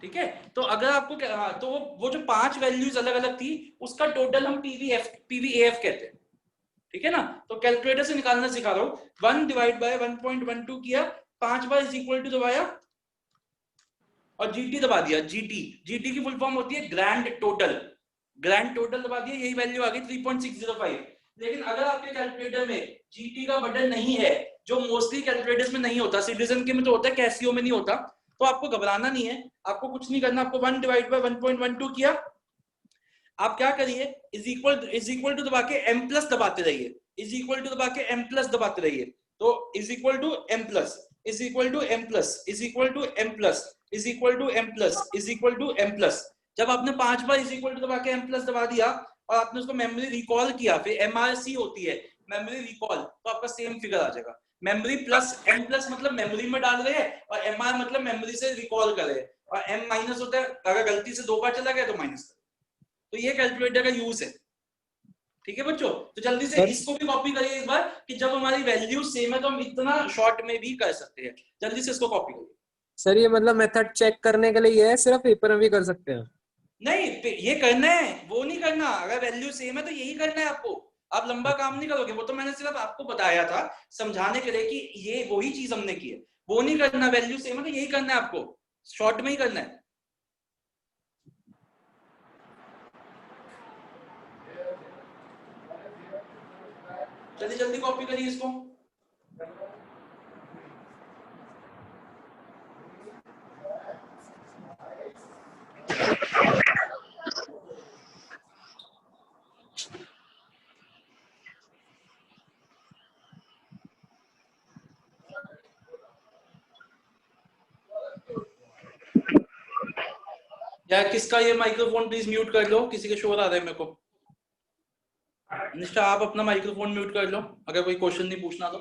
S1: ठीक है, तो अगर आपको तो वो जो 5 वैल्यूज अलग अलग थी उसका टोटल हम पीवीएफ कहते हैं। ठीक है ना? तो कैलकुलेटर से निकालना सिखा रहा हूं। 1 डिवाइड बाय 1.12 किया, 5 बार इज इक्वल टू दबाया और जीटी दबा दिया। जीटी की फुल फॉर्म होती है ग्रैंड टोटल, ग्रैंड टोटल दबा दिया, यही वैल्यू आ गई 3.605। लेकिन अगर आपके कैलकुलेटर में जीटी का बटन नहीं है, जो मोस्टली कैलकुलेटर्स में नहीं होता, सिटीजन के में तो होता है, कैसियो में नहीं होता, तो आपको घबराना नहीं है, आपको कुछ नहीं करना। आपको 1 डिवाइड बाय 1.12 किया, आप क्या करिए, इज इक्वल टू दबा के एम प्लस दबाते रहिए, इज इक्वल टू दबा के एम प्लस दबाते रहिए। तो is equal to M plus, is equal to M plus, is equal to M plus, is equal to M plus, is equal to M plus. जब आपने 5 बार इज इक्वल टू दबा के एम प्लस दबा दिया और आपने उसको मेमोरी रिकॉल किया, फिर एमआरसी होती है मेमोरी रिकॉल, तो आपका सेम फिगर आ जाएगा। मेमोरी प्लस एम प्लस मतलब मेमोरी में डाल रहे हैं, और एम आर मतलब मेमोरी से रिकॉल कर रहे हैं, और एम माइनस होता है अगर गलती से 2 बार चला गया तो माइनस। तो ये कैलकुलेटर का यूज है। ठीक है बच्चों, तो जल्दी से इसको भी कॉपी करिए एक बार, कि जब हमारी वैल्यू सेम है तो हम इतना शॉर्ट में भी कर सकते हैं। जल्दी से इसको कॉपी करिए।
S6: सर ये मतलब मेथड चेक करने के लिए है, सिर्फ पेपर में भी कर सकते हैं?
S1: नहीं, ये करना है, वो नहीं करना। अगर वैल्यू सेम है तो यही करना है आपको, आप लंबा काम नहीं करोगे। वो तो मैंने सिर्फ आपको बताया था समझाने के लिए कि ये वही चीज हमने की है, वो नहीं करना। वैल्यू सेम है तो यही करना है आपको, शॉर्ट में ही करना है। चलिए जल्दी कॉपी करिए इसको। यार किसका ये माइक्रोफोन प्लीज म्यूट कर लो, किसी के शोर आ रहा है मेरे को। निष्ठा आप अपना माइक्रोफोन म्यूट कर लो, अगर कोई क्वेश्चन नहीं पूछना तो।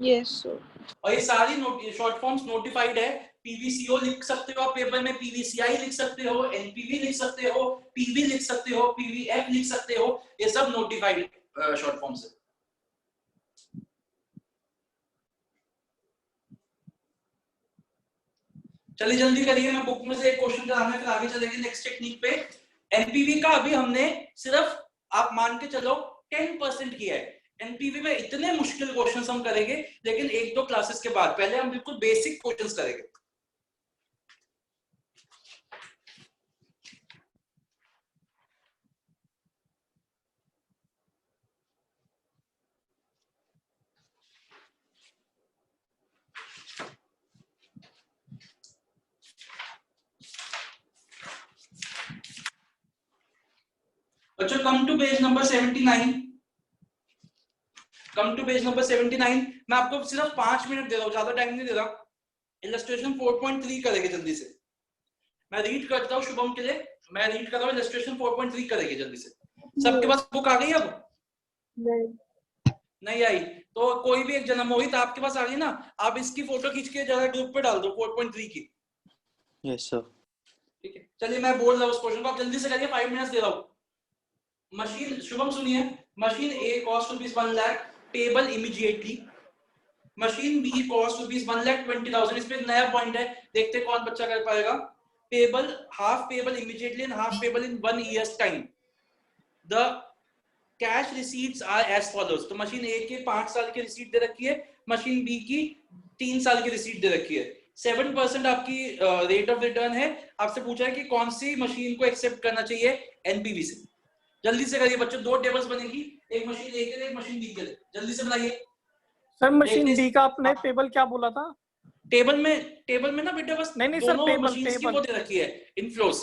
S7: Yes sir.
S1: और ये सारी शॉर्ट फॉर्म्स नोटिफाइड है। पीवीसीओ लिख सकते हो आप पेपर में, पीवीसीआई लिख सकते हो, एनपीवी लिख सकते हो, पीवी लिख सकते हो, पीवीएफ लिख सकते हो, ये सब नोटिफाइड शॉर्ट फॉर्म्स है। चलिए जल्दी करिए, मैं बुक में से एक क्वेश्चन कराना है फिर आगे चलेंगे नेक्स्ट टेक्निक पे। एनपीवी का अभी हमने सिर्फ आप मान के चलो 10% किया है। एनपीवी में इतने मुश्किल क्वेश्चंस हम करेंगे लेकिन एक दो क्लासेस के बाद, पहले हम बिल्कुल बेसिक क्वेश्चंस करेंगे। बच्चों come to page number 79। Come to page number 79। मैं आपको सिर्फ 5 मिनट दे रहा हूं, ज्यादा टाइम नहीं दे रहा। इलस्ट्रेशन 4.3 करेंगे जल्दी से। मैं रीड करता हूँ शुभम के लिए, मैं रीड कर रहा हूँ, इलस्ट्रेशन 4.3 करेंगे जल्दी से। सबके पास बुक आ गई अब? नहीं आई तो कोई भी एक जन्म हुई तो आपके पास आ गई ना, आप इसकी फोटो खींच के जरा ग्रुप पे डाल दो 4.3 की।
S2: Yes sir.
S1: ठीक है चलिए मैं बोल रहा हूँ उस क्वेश्चन को, आप जल्दी से करिए, 5 मिनट्स दे रहा हूँ। मशीन, शुभम सुनिए, machine A cost rupees 1 lakh payable immediately, machine B cost rupees 1,20,000। इस पे नया पॉइंट है, देखते कौन बच्चा कर पाएगा। Payable, half payable immediately and half payable in 1 years time. The cash receipts are as follows. तो मशीन ए के 5 साल की रिसीट दे रखी है, मशीन बी की 3 साल की रिसीट दे रखी है। 7% आपकी रेट ऑफ रिटर्न है। आपसे पूछा है कि कौन सी मशीन को एक्सेप्ट करना चाहिए एनपीवी से। जल्दी से करिए बच्चों, 2 टेबल्स बनेगी, एक मशीन ए के लिए एक मशीन बी के लिए। जल्दी से बनाइए।
S5: सर मशीन बी का आपने टेबल क्या बोला था?
S1: टेबल में ना बेटा बस
S5: नहीं सर,
S1: दोनों
S5: पेबल
S1: मशीन्स की
S5: पेबल
S1: वो दे रखी है इनफ्लोस।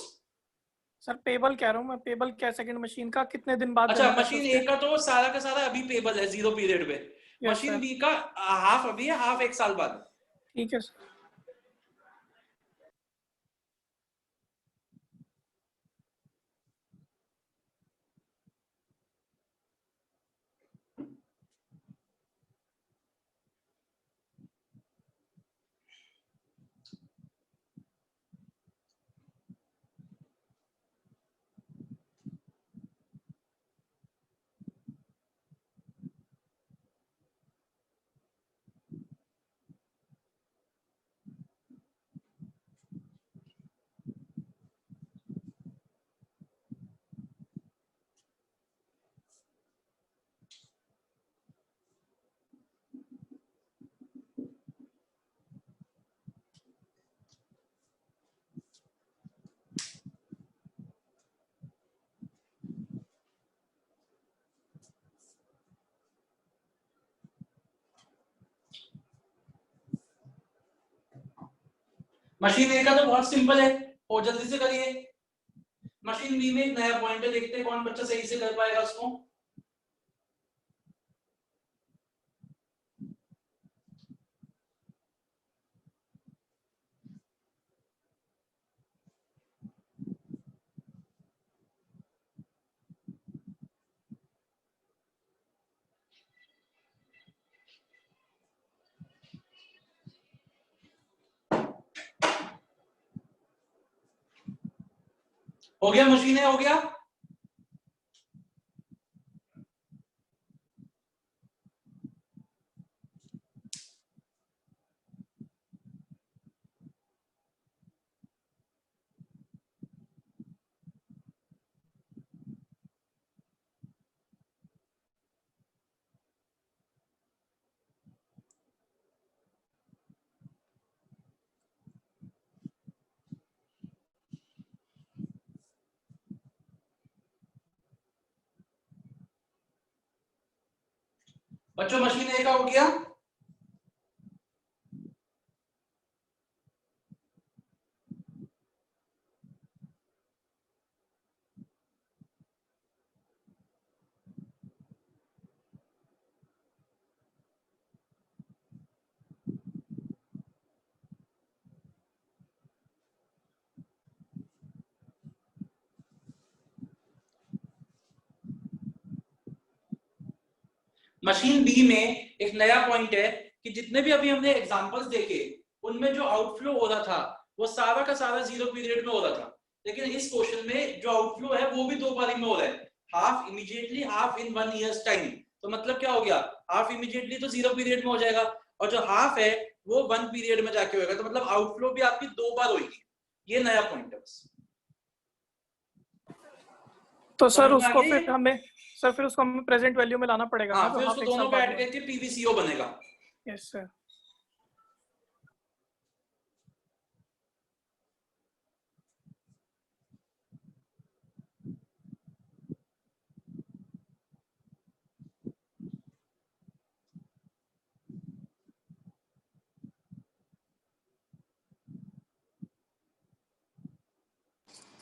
S5: सर पेबल कह रहा हूँ मैं, पेबल क्या सेकंड मशीन का कितने दिन बाद
S1: अच्छा
S5: जमा करते
S1: मशीन
S5: हैं
S1: ए
S5: उसके?
S1: का तो सारा का सारा अभी पेबल है 0 पीरियड पे।
S5: यस
S1: मशीन
S5: सर,
S1: बी का हाफ अभी है, हाफ 1 साल बाद।
S5: ठीक है सर।
S1: मशीन ए का तो बहुत सिंपल है, और जल्दी से करिए। मशीन बी में एक नया पॉइंट है, देखते हैं कौन बच्चा सही से कर पाएगा उसको। हो गया, मशीन है, हो गया। बच्चों मशीन ए का हो गया। मशीन बी में एक नया पॉइंट है कि जितने भी अभी हमने एग्जांपल्स देखे उनमें जो आउटफ्लो हो रहा था वो सारा का सारा 0 पीरियड में हो रहा था, लेकिन इस क्वेश्चन में जो आउटफ्लो है वो भी 2 बारी में हो रहा है, half immediately half in 1 years time. तो मतलब क्या हो गया, हाफ इमीडिएटली तो 0 पीरियड में हो जाएगा और जो हाफ है वो 1 पीरियड में जाके होगा, तो मतलब आउटफ्लो भी आपकी 2 बार होगी। ये नया पॉइंट है बस।
S5: तो सर
S1: समझ में आ
S5: उसको
S1: गया ये?
S5: फिर हमें सर फिर उसको हमें प्रेजेंट वैल्यू में लाना पड़ेगा
S1: हाँ,
S5: ना, जो
S1: फिर
S5: हाफ
S1: उसको
S5: एक साल
S1: दोनों को
S5: बाद
S1: ऐड करके पीवीसीओ बनेगा।
S5: Yes sir.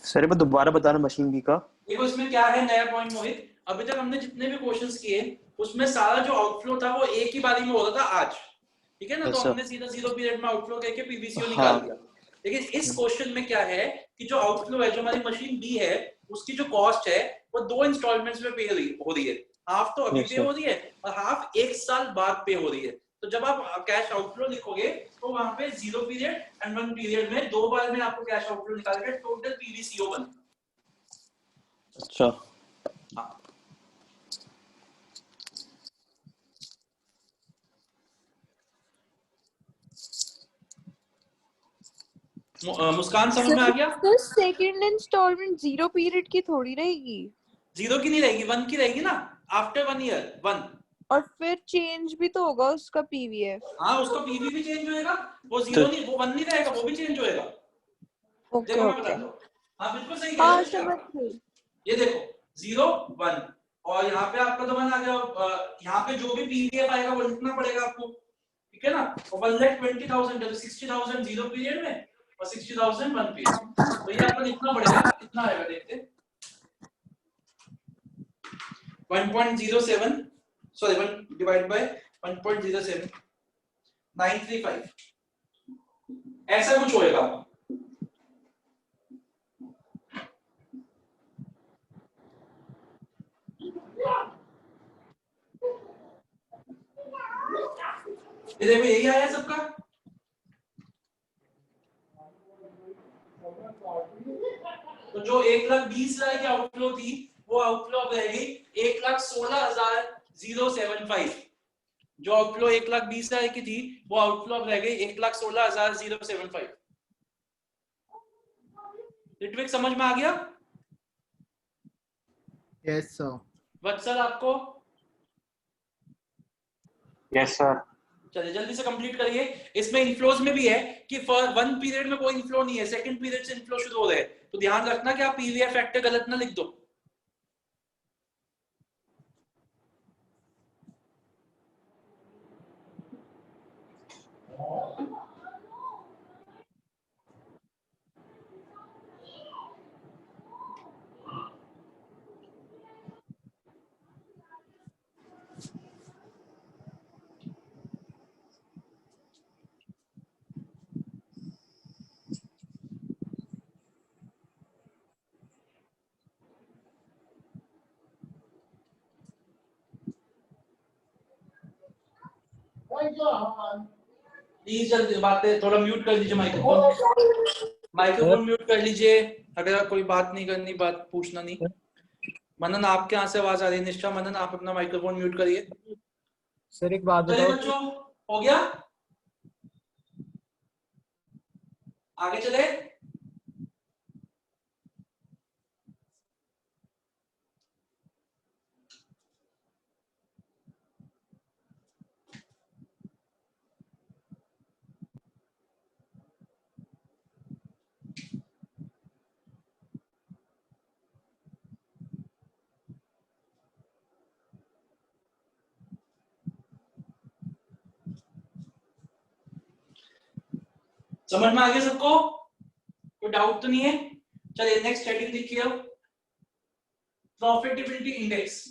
S2: सर एक बार दोबारा बताना मशीन बी का।
S1: देखो इसमें क्या है नया पॉइंट मोहित, अभी तक हमने जितने भी क्वेश्चंस किए उसमें सारा जो आउटफ्लो था वो एक ही बारी में हो रहा था आज, ठीक है ना, तो
S2: Yes, sir.
S1: हमने सीधा 0 पीरियड में आउटफ्लो करके पीवीसीओ
S2: हाँ।
S1: निकाल दिया। लेकिन इस क्वेश्चन में क्या है कि जो आउटफ्लो है, जो हमारी मशीन बी है, उसकी जो कॉस्ट है वो 2 इंस्टॉलमेंट्स में पे हो रही है। हाफ तो अभी
S2: Yes,
S1: पे
S2: sir.
S1: हो रही है और हाफ 1 साल बाद पे हो रही है। तो जब आप कैश आउटफ्लो लिखोगे तो वहां पे 0 पीरियड एंड 1 पीरियड में 2 बार में आपको कैश आउटफ्लो निकाल के टोटल पीवीसीओ बनेगा।
S2: अच्छा।
S1: हाँ। मुस्कान समझ में आ गया?
S7: तो सेकंड इंस्टॉलमेंट 0 पीरियड की थोड़ी रहेगी,
S1: 0 की नहीं रहेगी, 1 की रहेगी ना, आफ्टर 1 ईयर 1।
S7: और फिर चेंज भी तो होगा उसका पीवीएफ।
S1: हाँ, उसका पीवी भी चेंज होएगा, वो 0
S2: तो
S1: नहीं, वो 1 नहीं रहेगा, वो भी चेंज होएगा।
S7: ओके
S1: देखो मैं
S7: ओके,
S1: बताता हूँ। हाँ बिल्कुल सही कह रहे
S7: हाँ
S1: हो
S7: समझ
S1: आप।
S7: गई।
S1: ये देखो 0 1 और यहाँ पे आपका तो 1 आ गया। यहाँ पे जो भी पीवीएफ आएगा वो लिखना पड़ेगा आपको, ठीक है ना। और 1,20,000 है तो 60,000 0 पीरियड में और 60,000 1 पीरियड में, तो ये आपको लिखना पड़ेगा। कितना आएगा देखते, 1.07, सॉरी 1 डिवाइड बाय 1.07 935, ऐसा कुछ होएगा। ये देखो यही आया सबका। तो जो 1,20,000 की आउटफ्लो थी वो आउटफ्लो अब रहेगी 1,16,075। जो आउटफ्लो 1,20,000 की थी वो आउटफ्लो अब रह गई 1,16,075। ऋत्विक समझ में आ गया?
S4: Yes sir.
S1: वत्सल आपको?
S2: Yes sir.
S1: चलिए जल्दी से कंप्लीट करिए। इसमें इनफ्लोज में भी है कि 1 पीरियड में कोई इनफ्लो नहीं है, सेकंड पीरियड से इनफ्लो शुरू हो रहे हैं, तो ध्यान रखना कि आप पीवीएफ फैक्टर गलत ना लिख दो। प्लीज जल्दी बातें थोड़ा म्यूट कर लीजिए, माइक्रोफोन म्यूट कर लीजिए। अगर कोई बात नहीं करनी, बात पूछना नहीं। मनन आपके यहाँ से आवाज आ रही है, निष्ठा मनन आप अपना माइक्रोफोन म्यूट करिए।
S6: सर एक बात
S1: चलिए
S6: बताओ,
S1: बच्चों, हो गया, आगे चले। समझ में आ गया सबको? कोई डाउट तो नहीं है? चलिए नेक्स्ट हेडिंग देखिए अब, profitability index.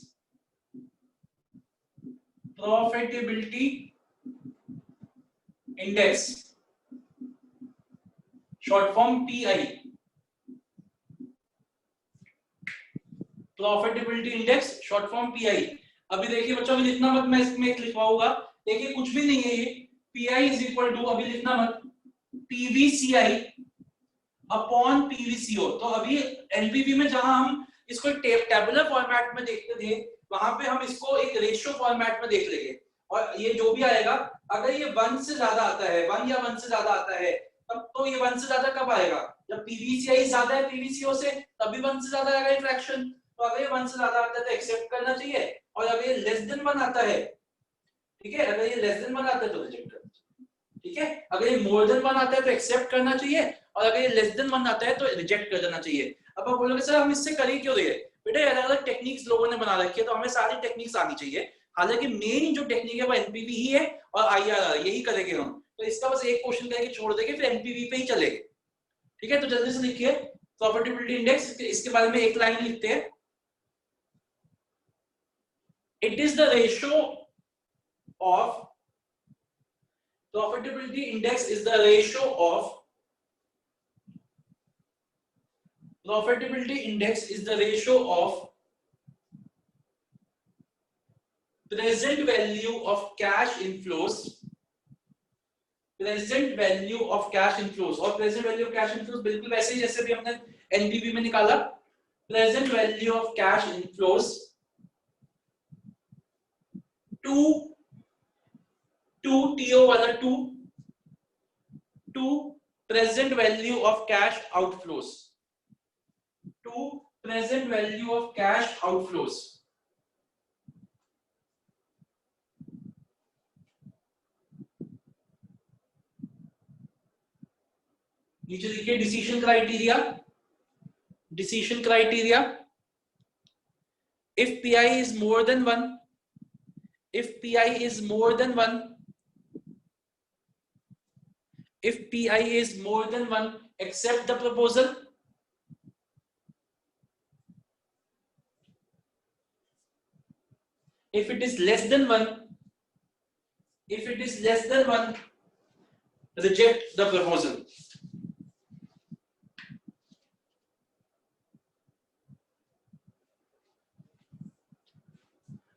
S1: Profitability index short form pi. Profitability index short form pi. अभी देखिए बच्चों, अभी लिखना मत, मैं इसमें एक लिखवाऊंगा, देखिए कुछ भी नहीं है ये। पीआई इज इक्वल टू, अभी लिखना मत, पीवीसीआई अपॉन पीवीसीओ। तो अभी एनपीवी में जहां हम इसको टेबुलर फॉर्मेट में देखते थे, वहां पे हम इसको एक रेशियो फॉर्मेट में देख लेंगे। और ये जो भी आएगा, अगर ये 1 से ज्यादा आता है, 1 या 1 से ज्यादा आता है, तब तो ये 1 से ज्यादा कब आएगा? जब पीवीसीआई ज्यादा है पीवीसीओ से, तभी 1 से ज्यादा आएगा ये फ्रैक्शन। तो अगर ये 1 से ज्यादा आता है तो एक्सेप्ट करना चाहिए, और अगर ये लेस देन 1 आता है, ठीक है, अगर ये लेस देन 1 आता है तो रिजेक्ट करना चाहिए, ठीक है। अगर ये मोर देन 1 आता है तो एक्सेप्ट करना चाहिए, और अगर ये लेस देन 1 आता है तो रिजेक्ट कर देना चाहिए। अब आप बोलोगे सर हम इससे करें क्यों रहे? बेटा अलग अलग टेक्निक्स लोगों ने बना रखी है, तो हमें सारी टेक्निक्स आनी चाहिए। हालांकि मेन जो टेक्निक है वो एनपीवी ही है और आईआरआर, यही करेंगे हम। तो इसका बस एक क्वेश्चन करके छोड़ देंगे, फिर एनपीवी पे ही चलेंगे, ठीक है। तो जल्दी से लिखिए प्रॉफिटेबिलिटी इंडेक्स, इसके बारे में एक लाइन लिखते हैं। It is the ratio of, profitability index is the ratio of, profitability index is the ratio of present value of cash inflows, present value of cash inflows, और present value of cash inflows बिल्कुल वैसे ही जैसे भी हमने NPV में निकाला, present value of cash inflows to TO वाला to present value of cash outflows, to present value of cash outflows। नीचे देखिए decision criteria, decision criteria, if PI is more than 1, if PI is more than 1, if PI is more than 1, accept the proposal. If it is less than 1, if it is less than 1, reject the proposal.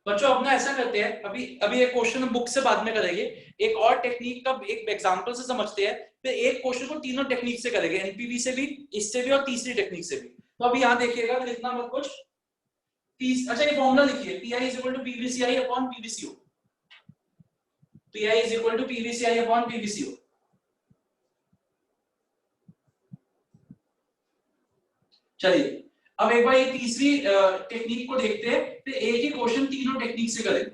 S1: बच्चों अपना ऐसा करते हैं, अभी एक question book से बाद में करेंगे, एक और टेक्निक का एक एग्जांपल से समझते हैं, फिर एक क्वेश्चन को तीनों टेक्निक से करेंगे, एनपीवी से भी, इससे भी और तीसरी टेक्निक से भी। तो अभी यहाँ देखिएगा, लिखना मत कुछ, अच्छा ये फॉर्मूला लिखिए, PI is equal to PVCI upon PVCO, PI is equal to PVCI upon PVCO. चलिए अब एक बार ये तीसरी टेक्निक को देखते हैं, फिर एक ही क्वेश्चन तीनों टेक्निक से करेंगे।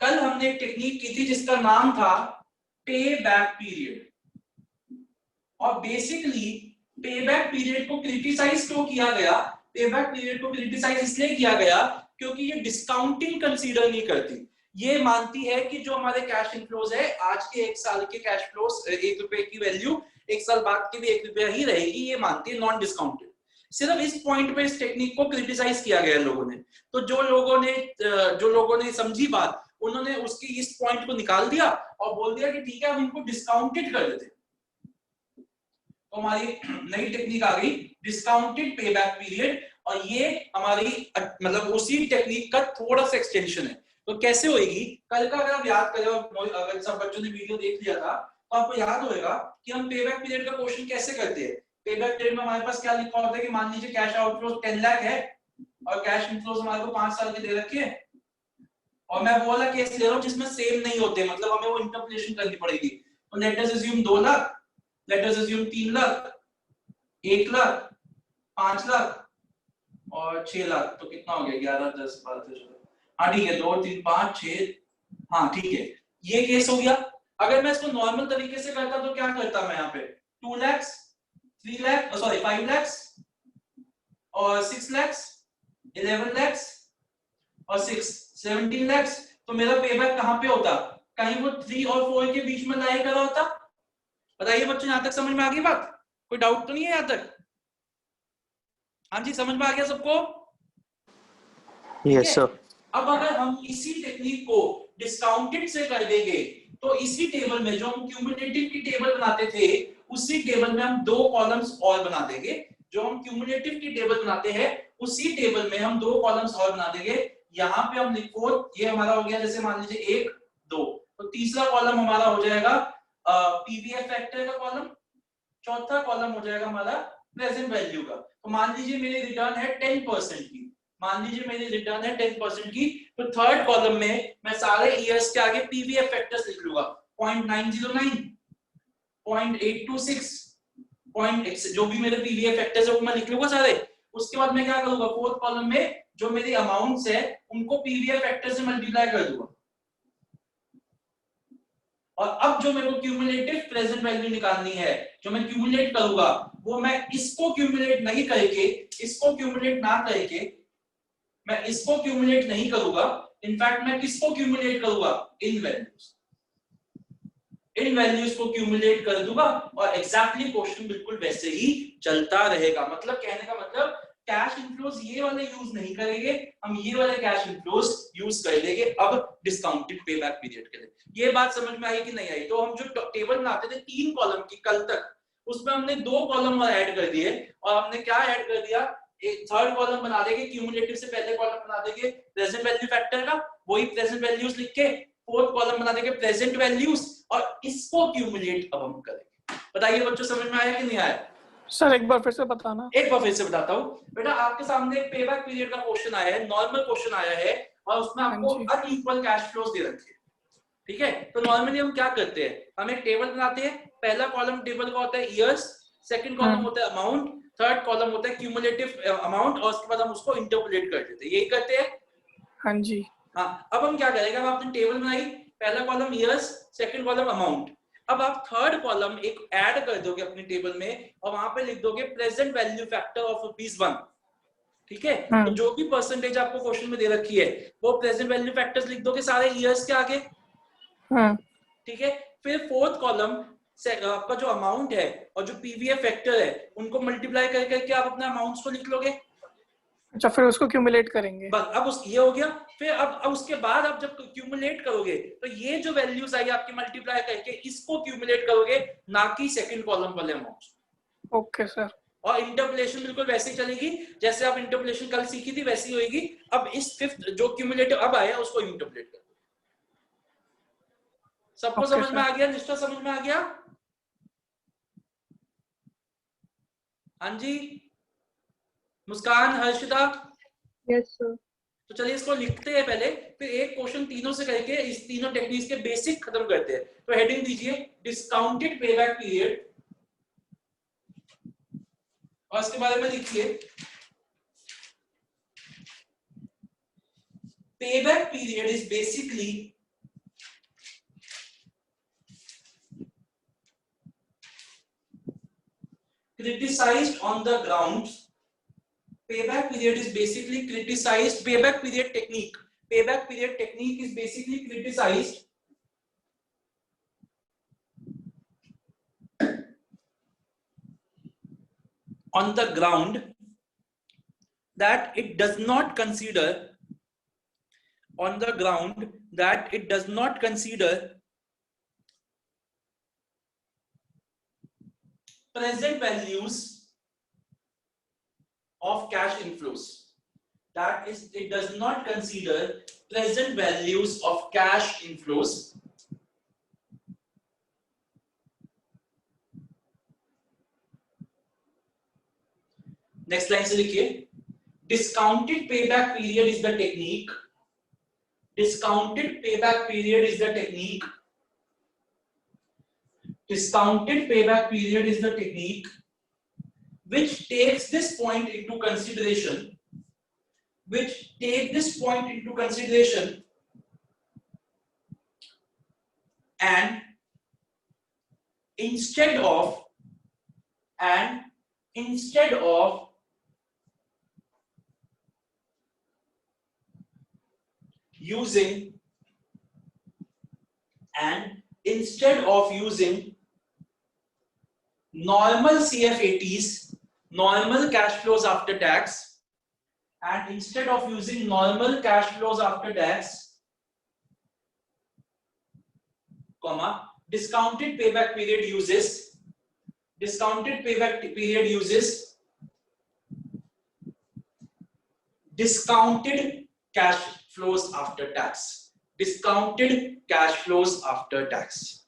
S1: कल हमने एक टेक्निक की थी जिसका नाम था पे बैक पीरियड, और बेसिकली पे बैक पीरियड को क्रिटिसाइज क्यों किया गया? पे बैक पीरियड को क्रिटिसाइज इसलिए किया गया क्योंकि ये डिस्काउंटिंग कंसीडर नहीं करती। ये मानती है कि जो हमारे कैश इनफ्लोज है, आज के 1 साल के कैश फ्लोज, 1 रुपए की वैल्यू 1 साल बाद की भी 1 रुपया ही रहेगी, ये मानती है, नॉन डिस्काउंटेड। सिर्फ इस पॉइंट पे इस टेक्निक को क्रिटिसाइज किया गया लोगों ने। तो जो लोगों ने समझी बात, उन्होंने उसकी इस पॉइंट को निकाल दिया और बोल दिया कि ठीक है हम इनको डिस्काउंटेड कर देते। तो हमारी नई टेक्निक आ गई डिस्काउंटेड पे बैक पीरियड, और ये हमारी मतलब उसी टेक्निक का थोड़ा सा एक्सटेंशन है। तो कैसे होगी? कल का अगर आप याद करें, अगर सब बच्चों ने वीडियो देख लिया था तो आपको याद होगा कि हम पे बैक पीरियड का क्वेश्चन कैसे करते हैं। पे बैक पीरियड में हमारे पास क्या लिखा होता है कि मान लीजिए कैश आउटफ्लो 10 लाख है और कैश इनफ्लोज हमारे को 5 साल के दे रखे हैं, और मैं वो वाला केस ले रहा हूं जिसमें सेम नहीं होते, मतलब हमें वो इंटरपोलेशन करनी पड़ेगी। तो let us assume 2 lakh, let us assume 3 lakh, 1 lakh, 5 lakh और 6 लाख। तो कितना हो गया? 11, 10, 12, 13। हाँ ठीक है, 2, 3, 5, 6, हाँ ठीक है, ये केस हो गया। अगर मैं इसको नॉर्मल तरीके से करता तो क्या करता मैं यहाँ पे? 2 लाख, 3 लाख, सॉरी 5 लाख और 6 लाख, 11 लाख और 6, 17 लाख। तो मेरा पेबैक कहाँ पे होता? कहीं वो 3 और 4 के बीच में लाई कर रहा होता? बताइए बच्चों, यहां तक समझ में आ गई बात? कोई डाउट तो नहीं है यहां तक? हाँ जी, समझ में आ गया सबको?
S2: Yes sir.
S1: अब अगर हम इसी टेक्निक को डिस्काउंटेड से कर देंगे तो इसी टेबल में जो हम क्यूमुलेटिव की टेबल बनाते थे उसी टेबल में हम 2 कॉलम्स और बना देंगे। जो हम क्यूमुलेटिव की टेबल बनाते हैं उसी टेबल में हम 2 कॉलम्स और बना देंगे। यहाँ पे हम लिखो, ये हमारा हो गया, जैसे मान लीजिए 1 2, तो तीसरा कॉलम हमारा हो जाएगा पीवीएफ फैक्टर का कॉलम, चौथा कॉलम हो जाएगा हमारा प्रेजेंट वैल्यू का। तो मान लीजिए मेरी रिटर्न है 10% की, मान लीजिए मेरी रिटर्न है 10% की, तो थर्ड कॉलम में मैं सारे ईयर्स के आगे पीवीएफ फैक्टर्स लिख लूंगा, 0.909, 0.826, जो भी मेरे पीवीएफ फैक्टर्स है वो मैं लिख लूंगा सारे। उसके बाद मैं क्या करूंगा, फोर्थ कॉलम में जो मेरी अमाउंट्स है उनको पीवीएफ फैक्टर से मल्टीप्लाई कर दूंगा। और अब जो मेरे को क्यूमुलेटिव प्रेजेंट वैल्यू निकालनी है, जो मैं क्यूमुलेट करूंगा, वो मैं इसको क्यूमुलेट नहीं करके, इसको क्यूमुलेट ना करके, मैं इसको क्यूमुलेट नहीं करूंगा, इनफैक्ट मैं किसको क्यूमुलेट करूंगा, इन वैल्यूज, इन वैल्यूज को क्यूमुलेट कर दूंगा और एग्जैक्टली क्वेश्चन बिल्कुल वैसे ही चलता रहेगा। मतलब कहने का मतलब कैश इनफ्लोज ये वाले यूज नहीं करेंगे, हम ये वाले कैश इनफ्लोज यूज कर लेंगे अब डिस्काउंटेड पेबैक पीरियड के लिए। ये बात समझ में आई कि नहीं आई? तो हम जो टेबल बनाते थे 3 कॉलम की कल तक, उसमें हमने 2 कॉलम और ऐड कर दिए, और हमने क्या ऐड कर दिया, एक थर्ड कॉलम बना देंगे, क्यूमुलेटिव से पहले कॉलम बना देंगे प्रेजेंट वैल्यू फैक्टर का, वही प्रेजेंट वैल्यूज लिख के फोर्थ कॉलम बना देंगे प्रेजेंट वैल्यूज, और इसको क्यूमुलेट अब हम करेंगे। बताइए बच्चों, समझ में आया कि नहीं आया?
S5: सर एक बार फिर से बताना।
S1: एक बार फिर से बताता हूँ बेटा, आपके सामने एक पेबैक पीरियड का क्वेश्चन आया है, नॉर्मल क्वेश्चन आया है, और उसमें आपको अनइक्वल कैश फ्लोज दे रखे हैं, ठीक है? तो नॉर्मली हम क्या करते हैं, हम एक टेबल बनाते हैं, पहला कॉलम टेबल का होता है ईयर्स, सेकंड कॉलम होता है अमाउंट, थर्ड कॉलम होता है क्यूमुलेटिव अमाउंट, और उसके बाद हम उसको इंटरपोलेट कर देते हैं, यही करते हैं।
S5: हाँ जी।
S1: हाँ, अब हम क्या करेंगे, अब आपने टेबल बनाई, पहला column years, second column amount, अब आप थर्ड कॉलम एक ऐड कर दोगे अपने टेबल में और वहां पे लिख दोगे प्रेजेंट वैल्यू फैक्टर ऑफ ₹1, ठीक है? तो जो भी परसेंटेज आपको क्वेश्चन में दे रखी है वो प्रेजेंट वैल्यू फैक्टर्स लिख दोगे सारे ईयर्स के आगे, ठीक है? फिर फोर्थ कॉलम आपका जो अमाउंट है और जो पीवीएफ फैक्टर है उनको मल्टीप्लाई कर करके आप अपने अमाउंट्स को लिख लोगे।
S5: अच्छा, फिर उसको क्यूमुलेट करेंगे।
S1: बस अब ये हो गया। फिर अब उसके बाद आप जब क्यूमुलेट करोगे तो ये जो वैल्यूज आई आपकी मल्टीप्लाई करके इसको क्यूमुलेट करोगे, ना कि सेकंड कॉलम वाले अमाउंट्स।
S5: Okay sir.
S1: और इंटरपोलेशन बिल्कुल वैसे ही चलेगी जैसे आप इंटरपोलेशन कल सीखी थी, वैसी होगी। अब इस फिफ्थ जो क्यूमुलेटिव अब आया उसको इंटरपोलेट कर। सबको समझ में आ गया? निष्ठा समझ में आ गया? हाँ जी, मुस्कान, हर्षिता?
S3: Yes sir.
S1: तो चलिए इसको लिखते हैं पहले, फिर एक क्वेश्चन तीनों से करके इस तीनों टेक्निक्स के बेसिक खत्म करते हैं। तो हेडिंग दीजिए डिस्काउंटेड पेबैक पीरियड, और इसके बारे में लिखिए payback period is basically criticized on the grounds, payback period is basically criticized, payback period technique is basically criticized on the ground that it does not consider present values of cash inflows. That is, it does not consider present values of cash inflows. Next line से लिखिए discounted payback period is the technique. Discounted payback period is the technique. Discounted payback period is the technique which takes this point into consideration, and instead of using and instead of using normal CFATs, normal cash flows after tax, and instead of using normal cash flows after tax, comma, discounted payback period uses discounted cash flows after tax. Discounted cash flows after tax.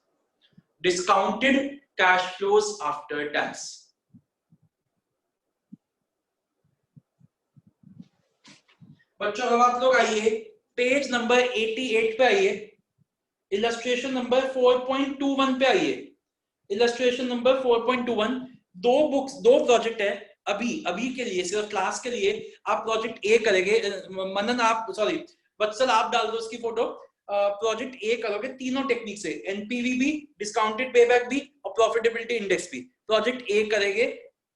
S1: Discounted cash flows after tax. बच्चों अब आप लोग आइए page number 88 पे आइए, illustration number 4.21 पे आइए। Illustration number 4.21, दो प्रोजेक्ट है अभी के लिए, सिर्फ क्लास के लिए आप प्रोजेक्ट ए करेंगे। मनन आप सॉरी वत्सल आप डाल दो उसकी फोटो। प्रोजेक्ट ए करोगे तीनों टेक्निक से, एनपीवी भी, डिस्काउंटेड पेबैक भी और प्रॉफिटेबिलिटी इंडेक्स भी। प्रोजेक्ट ए करेंगे,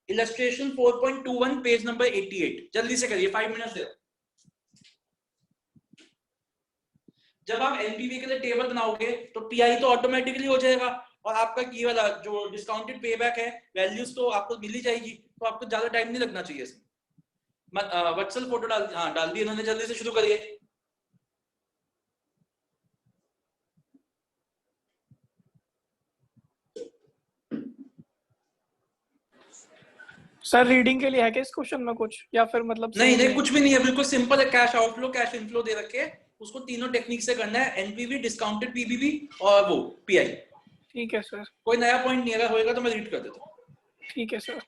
S1: इलस्ट्रेशन 4.21 पेज नंबर 88। जल्दी से करिए, 5 मिनट्स दे। जब आप एनपीवी के लिए टेबल बनाओगे तो पीआई तो ऑटोमेटिकली हो जाएगा, और आपका ये वाला जो डिस्काउंटेड पेबैक है वैल्यूज तो आपको मिल ही जाएगी, तो आपको ज्यादा टाइम नहीं लगना चाहिए इसमें। वत्सल फोटो डाल दी इन्होंने, जल्दी से शुरू करिए।
S5: सर रीडिंग के लिए है क्या इस क्वेश्चन में कुछ, या फिर मतलब
S1: नहीं कुछ भी नहीं है, बिल्कुल सिंपल है। कैश आउटफ्लो कैश इनफ्लो दे रखे, उसको तीनों टेक्निक से करना है, एनपीवी, डिस्काउंटेड पीबीबी और वो पीआई।
S5: ठीक है सर।
S1: कोई नया पॉइंट नहीं अगर होएगा तो मैं रीड कर देता हूँ।
S5: ठीक है सर।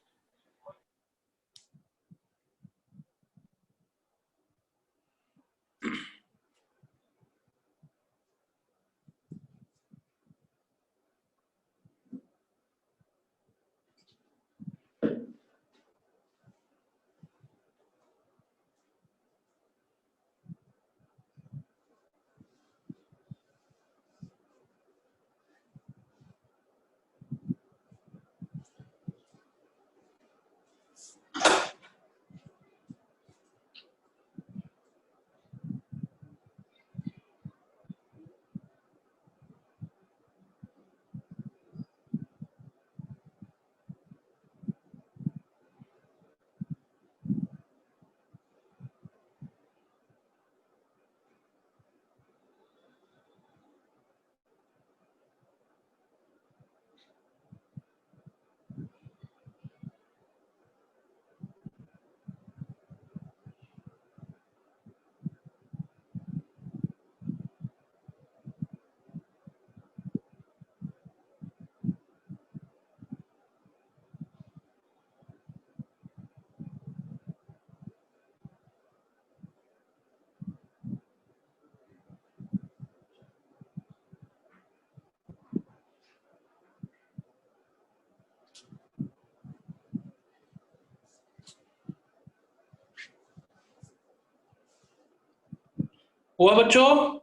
S1: हुआ बच्चों?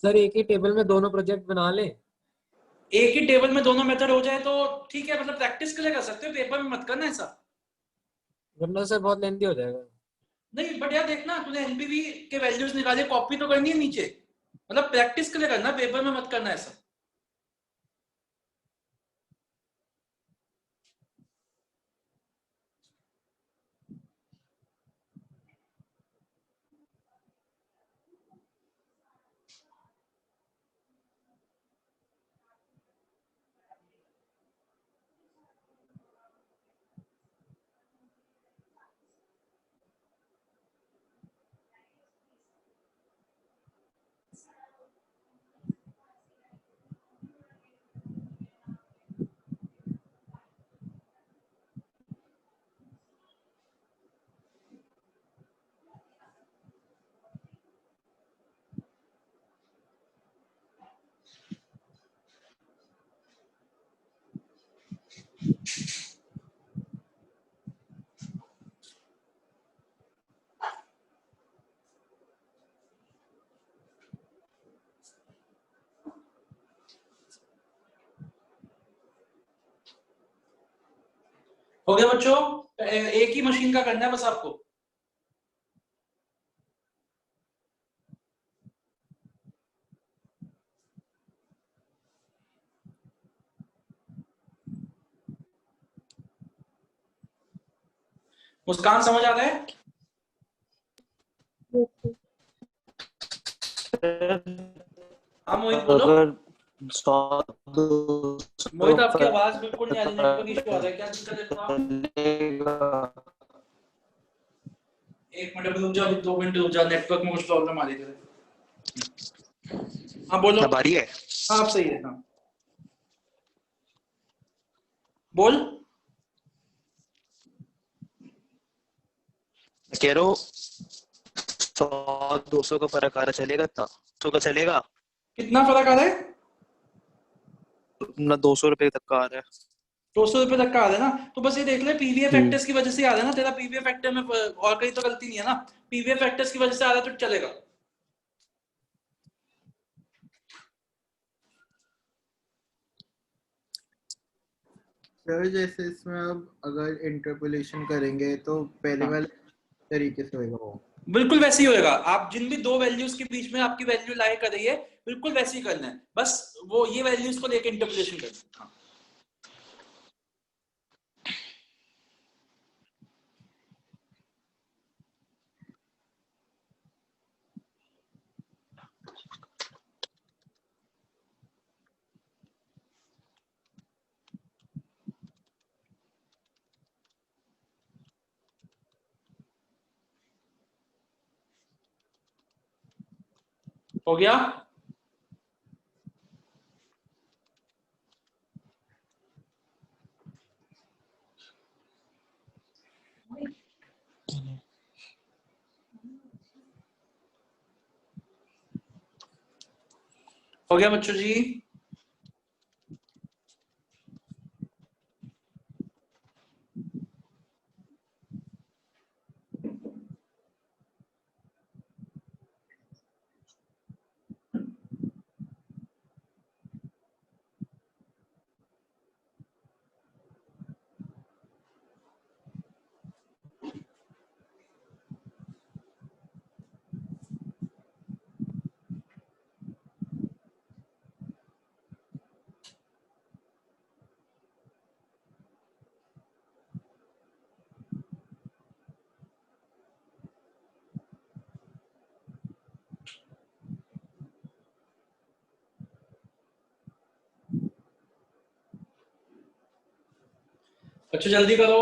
S6: सर एक ही टेबल में दोनों प्रोजेक्ट बना लें?
S1: एक ही टेबल में दोनों मेथड हो जाए तो ठीक है, मतलब प्रैक्टिस के लिए कर सकते हो, पेपर में मत करना ऐसा,
S6: वरना सर बहुत लेंथी हो जाएगा।
S1: नहीं बट यार देखना, तूने एनपीवी के वैल्यूज निकाले, कॉपी तो करनी है नीचे, मतलब प्रैक्टिस के लिए करना, पेपर में मत करना ऐसा। हो गया बच्चों? एक ही मशीन का करना है बस आपको। मुस्कान समझ आ रहा है? हाँ मोहित बोलो।
S2: अगर 100-200
S1: मोहित आपकी आवाज बिल्कुल नहीं आ रही, नेटवर्क इशू आ रहा है, क्या दिक्कत है थोड़ा?
S2: चलेगा।
S1: एक मिनट अभी रुक जाओ, अभी 2 मिनट रुक जाओ, नेटवर्क में कुछ प्रॉब्लम आ रही थी। हाँ बोलो।
S2: अब आ रही है?
S1: हाँ आप सही है। हाँ बोल।
S2: कह रहा हूँ 100-200 का फर्क आ रहा, चलेगा इतना? 100 का चलेगा?
S1: कितना फर्क आ रहा है?
S2: ना 200 रुपए तक का आ रहा है।
S1: 200 रुपए तक का आ रहा है ना, तो बस ये देख ले पीवीए फैक्टर्स की वजह से आ रहा है ना तेरा। पीवीए फैक्टर में और कहीं तो गलती नहीं है ना, पीवीए फैक्टर्स की वजह से आ रहा है तो चलेगा।
S4: सर जैसे इसमें अब अगर इंटरपोलेशन करेंगे तो पहले
S1: हाँ।
S4: वाले तरीके से होगा वो।
S1: बिल्कुल वैसे ही होएगा। आप जिन भी दो वैल्यूज के बीच में आपकी वैल्यू लाई कर रही है, बिल्कुल वैसे ही करना है, बस वो ये वैल्यूज को लेकर इंटरपोलेशन करना है। हाँ। हो गया? हो गया बच्चों जी? बच्चों जल्दी करो।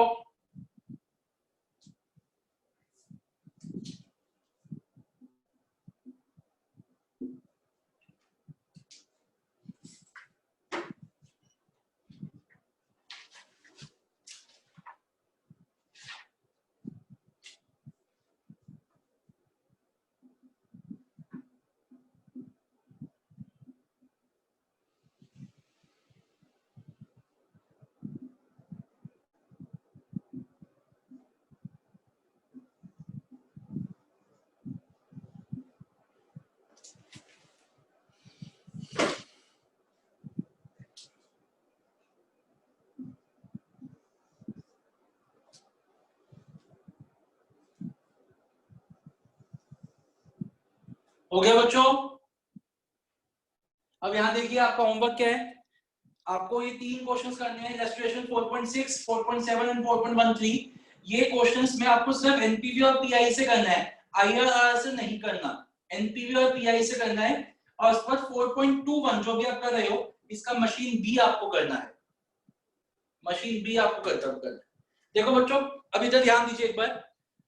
S1: हो गया बच्चों? अब यहाँ देखिए आपका होमवर्क क्या है। आपको ये 3 क्वेश्चंस करने हैं, इलस्ट्रेशन 4.6, 4.7 एंड 4.13। ये क्वेश्चंस में आपको सिर्फ एनपीवी और पीआई से करना है, आईआरआर से नहीं करना। एनपीवी और पीआई से करना है। और उसके बाद 4.21 जो भी आप कर रहे हो, इसका मशीन बी आपको करना है। मशीन बी आपको करना है। देखो बच्चों, अब इधर ध्यान दीजिए एक बार।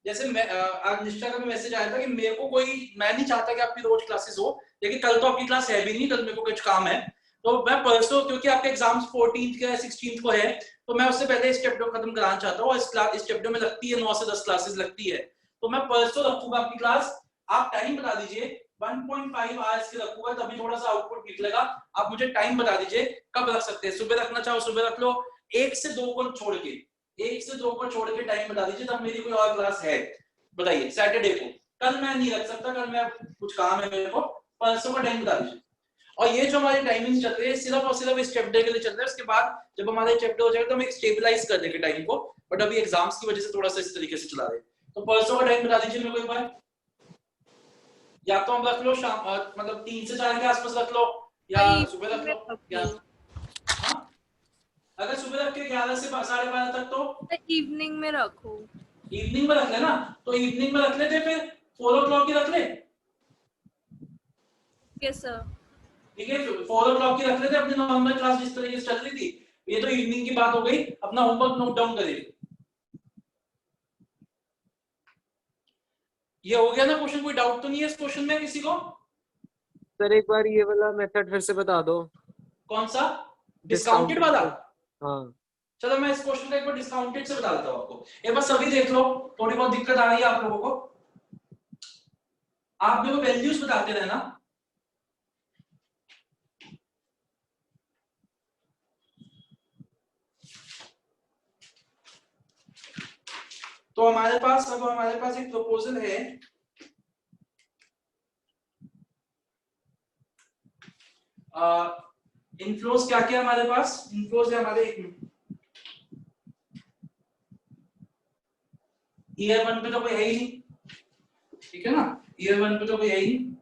S1: जैसे मैं आज निष्ठा का मैसेज आया था कि मेरे को मैं नहीं चाहता कि आपकी रोज क्लासेस हो, लेकिन कल तो आपकी क्लास है भी नहीं, कल मेरे को कुछ काम है। तो मैं परसों, क्योंकि आपके एग्जाम्स 14th के 16th को है, तो मैं उससे पहले इस चैप्टर खत्म कराना चाहता हूँ। इस चैप्टर में लगती है 9 से 10 क्लासेस लगती है, तो मैं परसों रखूंगा आपकी क्लास। आप टाइम बता दीजिए, 1.5 आवर्स की रखूंगा, तभी थोड़ा सा आउटपुट निकलेगा। आप मुझे टाइम बता दीजिए कब रख सकते हैं। सुबह रखना चाहो सुबह रख लो, 1 से 2 को छोड़ के, 1 से 2 को छोड़ के टाइम बता दीजिए, तब मेरी कोई और क्लास है बताइए। सैटरडे को, कल मैं नहीं रख सकता, कल मैं कुछ काम है मेरे को, परसों का टाइम बता दीजिए। और ये जो हमारी टाइमिंग चल रही है सिर्फ और सिर्फ इस चैप्टर के लिए चल रहा है। उसके बाद जब हमारा चैप्टर हो जाएगा तो हम एक स्टेबलाइज कर देंगे टाइम को, बट अभी एग्जाम्स की वजह से थोड़ा सा इस तरीके से चला रहे हैं। तो परसों का टाइम बता दीजिए मेरे को एक बार। या तो हम रख लो शाम, मतलब 3 से 4 के आसपास रख लो, या सुबह रख लो, या हाँ? अगर सुबह रख के 11 से 12:30 तक, तो
S8: इवनिंग में रखो।
S1: इवनिंग में रख ले ना, तो इवनिंग में रख लेते, फिर 4 o'clock की रख ले।
S8: Yes sir.
S1: ठीक है, 4 o'clock की रख लेते, अपनी नॉर्मल क्लास जिस तरीके से चल रही थी। ये तो इवनिंग की बात हो गई, अपना होमवर्क नोट डाउन करिए। ये हो गया ना क्वेश्चन, कोई डाउट तो नहीं है इस क्वेश्चन में किसी को?
S6: सर एक बार ये वाला मेथड फिर से बता दो।
S1: कौन सा? डिस्काउंटेड वाला?
S6: हाँ
S1: चलो मैं इस क्वेश्चन का एक बार डिस्काउंटेड से बता देता हूं आपको। एक बार सभी देख लो, थोड़ी बहुत दिक्कत आ रही है आप लोगों को? आप मेरे को वैल्यूज बताते रहना। तो हमारे पास एक प्रपोजल है, इनफ्लोज क्या क्या हमारे पास? इनफ्लोज है हमारे, ईयर 1 पे तो कोई है ही नहीं, ठीक है ना, ईयर 1 पे तो कोई है ही नहीं।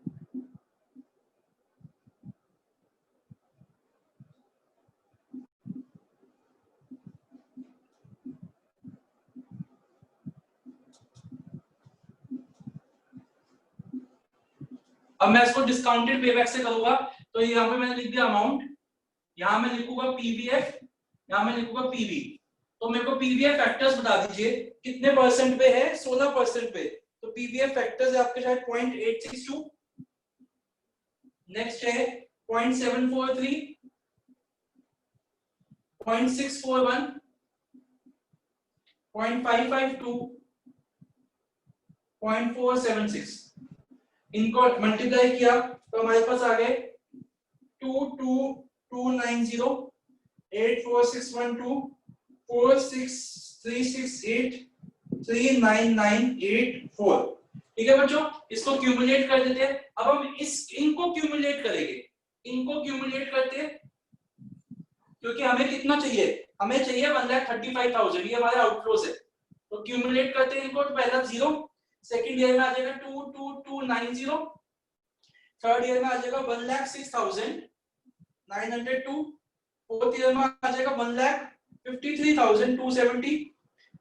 S1: अब मैं इसको डिस्काउंटेड पेबैक से करूंगा, तो यहाँ पे मैंने लिख दिया अमाउंट, यहाँ मैं लिखूंगा पीवीएफ, यहाँ मैं लिखूंगा पीवी। तो मेरे को पीवीएफ फैक्टर्स बता दीजिए कितने परसेंट पे है? 16% पे। तो पीवीएफ फैक्टर्स है आपके शायद 0.862, नेक्स्ट है 0.743, 0.641, 0.552, 0.476। इनको मल्टीप्लाई किया तो हमारे पास आ गए 22290, 84612, 46368, 39984। ठीक है बच्चों, इसको क्यूमुलेट कर देते हैं। अब हम इनको क्यूमुलेट करेंगे, इनको क्यूमुलेट करते हैं, क्योंकि हमें कितना चाहिए? हमें चाहिए 1,35,000, ये हमारे आउटफ्लोज है। तो क्यूमुलेट करते हैं इनको, तो पहला 0, सेकंड ईयर में आ जाएगा 22290, थर्ड ईयर में आ जाएगा 1,06,902, फोर्थ ईयर में आ जाएगा 1,53,270,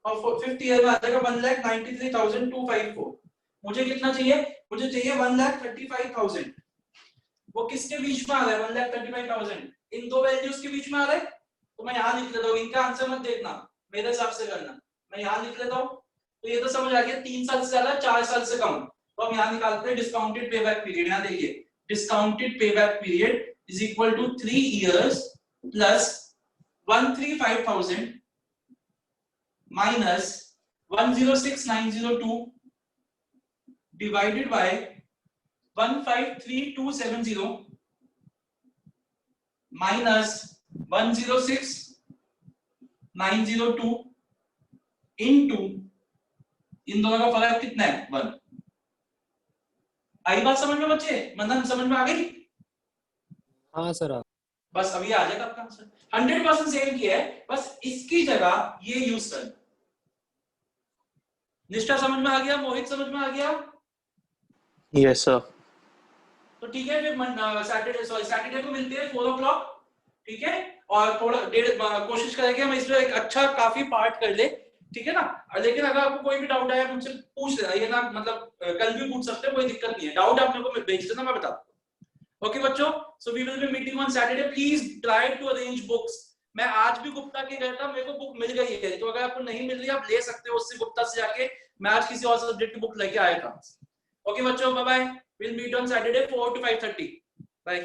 S1: और फिफ्थ ईयर में आ जाएगा 1,93,254। मुझे कितना चाहिए? मुझे चाहिए 1,35,000। वो किसके बीच में आ रहा है 1,35,000? इन दो वैल्यूज के बीच में आ रहा है। तो मैं यहाँ लिख लेता हूँ, इनका आंसर मत देखना, मेरे हिसाब से करना। मैं यहाँ लिख लेता हूँ, तो ये तो समझ आ गया 3 साल से ज्यादा, 4 साल से कम। तो हम यहाँ निकालते हैं डिस्काउंटेड पेबैक पीरियड। यहाँ देखिए, discounted payback period is equal to 3 years plus 135,000 minus 106,902 divided by 153,270 minus 106,902 into, इन दोनों का फर्क कितना है? 1। आई बात समझ में बच्चे? मतलब समझ में आ गई?
S6: हाँ सर।
S1: बस अभी आ जाएगा आपका आंसर। 100% सेम किया है, बस इसकी जगह ये यूज कर। निष्ठा समझ में आ गया? मोहित समझ में आ गया?
S2: Yes sir.
S1: तो ठीक है, फिर सैटरडे को मिलते हैं 4 o'clock, ठीक है? और थोड़ा कोशिश करेंगे हम इसमें एक अच्छा काफी पार्ट कर ले, ठीक है ना? लेकिन अगर आपको कोई भी डाउट आया मुझसे पूछ लेना, ये ना मतलब कल भी पूछ सकते हैं, कोई दिक्कत नहीं है। डाउट आप मेरे को भेज देना, मैं बता दूंगा। ओके बच्चों, so we will be meeting on Saturday. Please try to arrange books. मैं आज भी गुप्ता के गया था, मेरे को बुक मिल गई है, तो अगर आपको नहीं मिल रही आप ले सकते हो उससे, गुप्ता से जाके। मैं आज किसी और सब्जेक्ट की बुक लेके आया था। ओके बच्चों, bye bye, will meet on Saturday 4 to 5:30। Bye.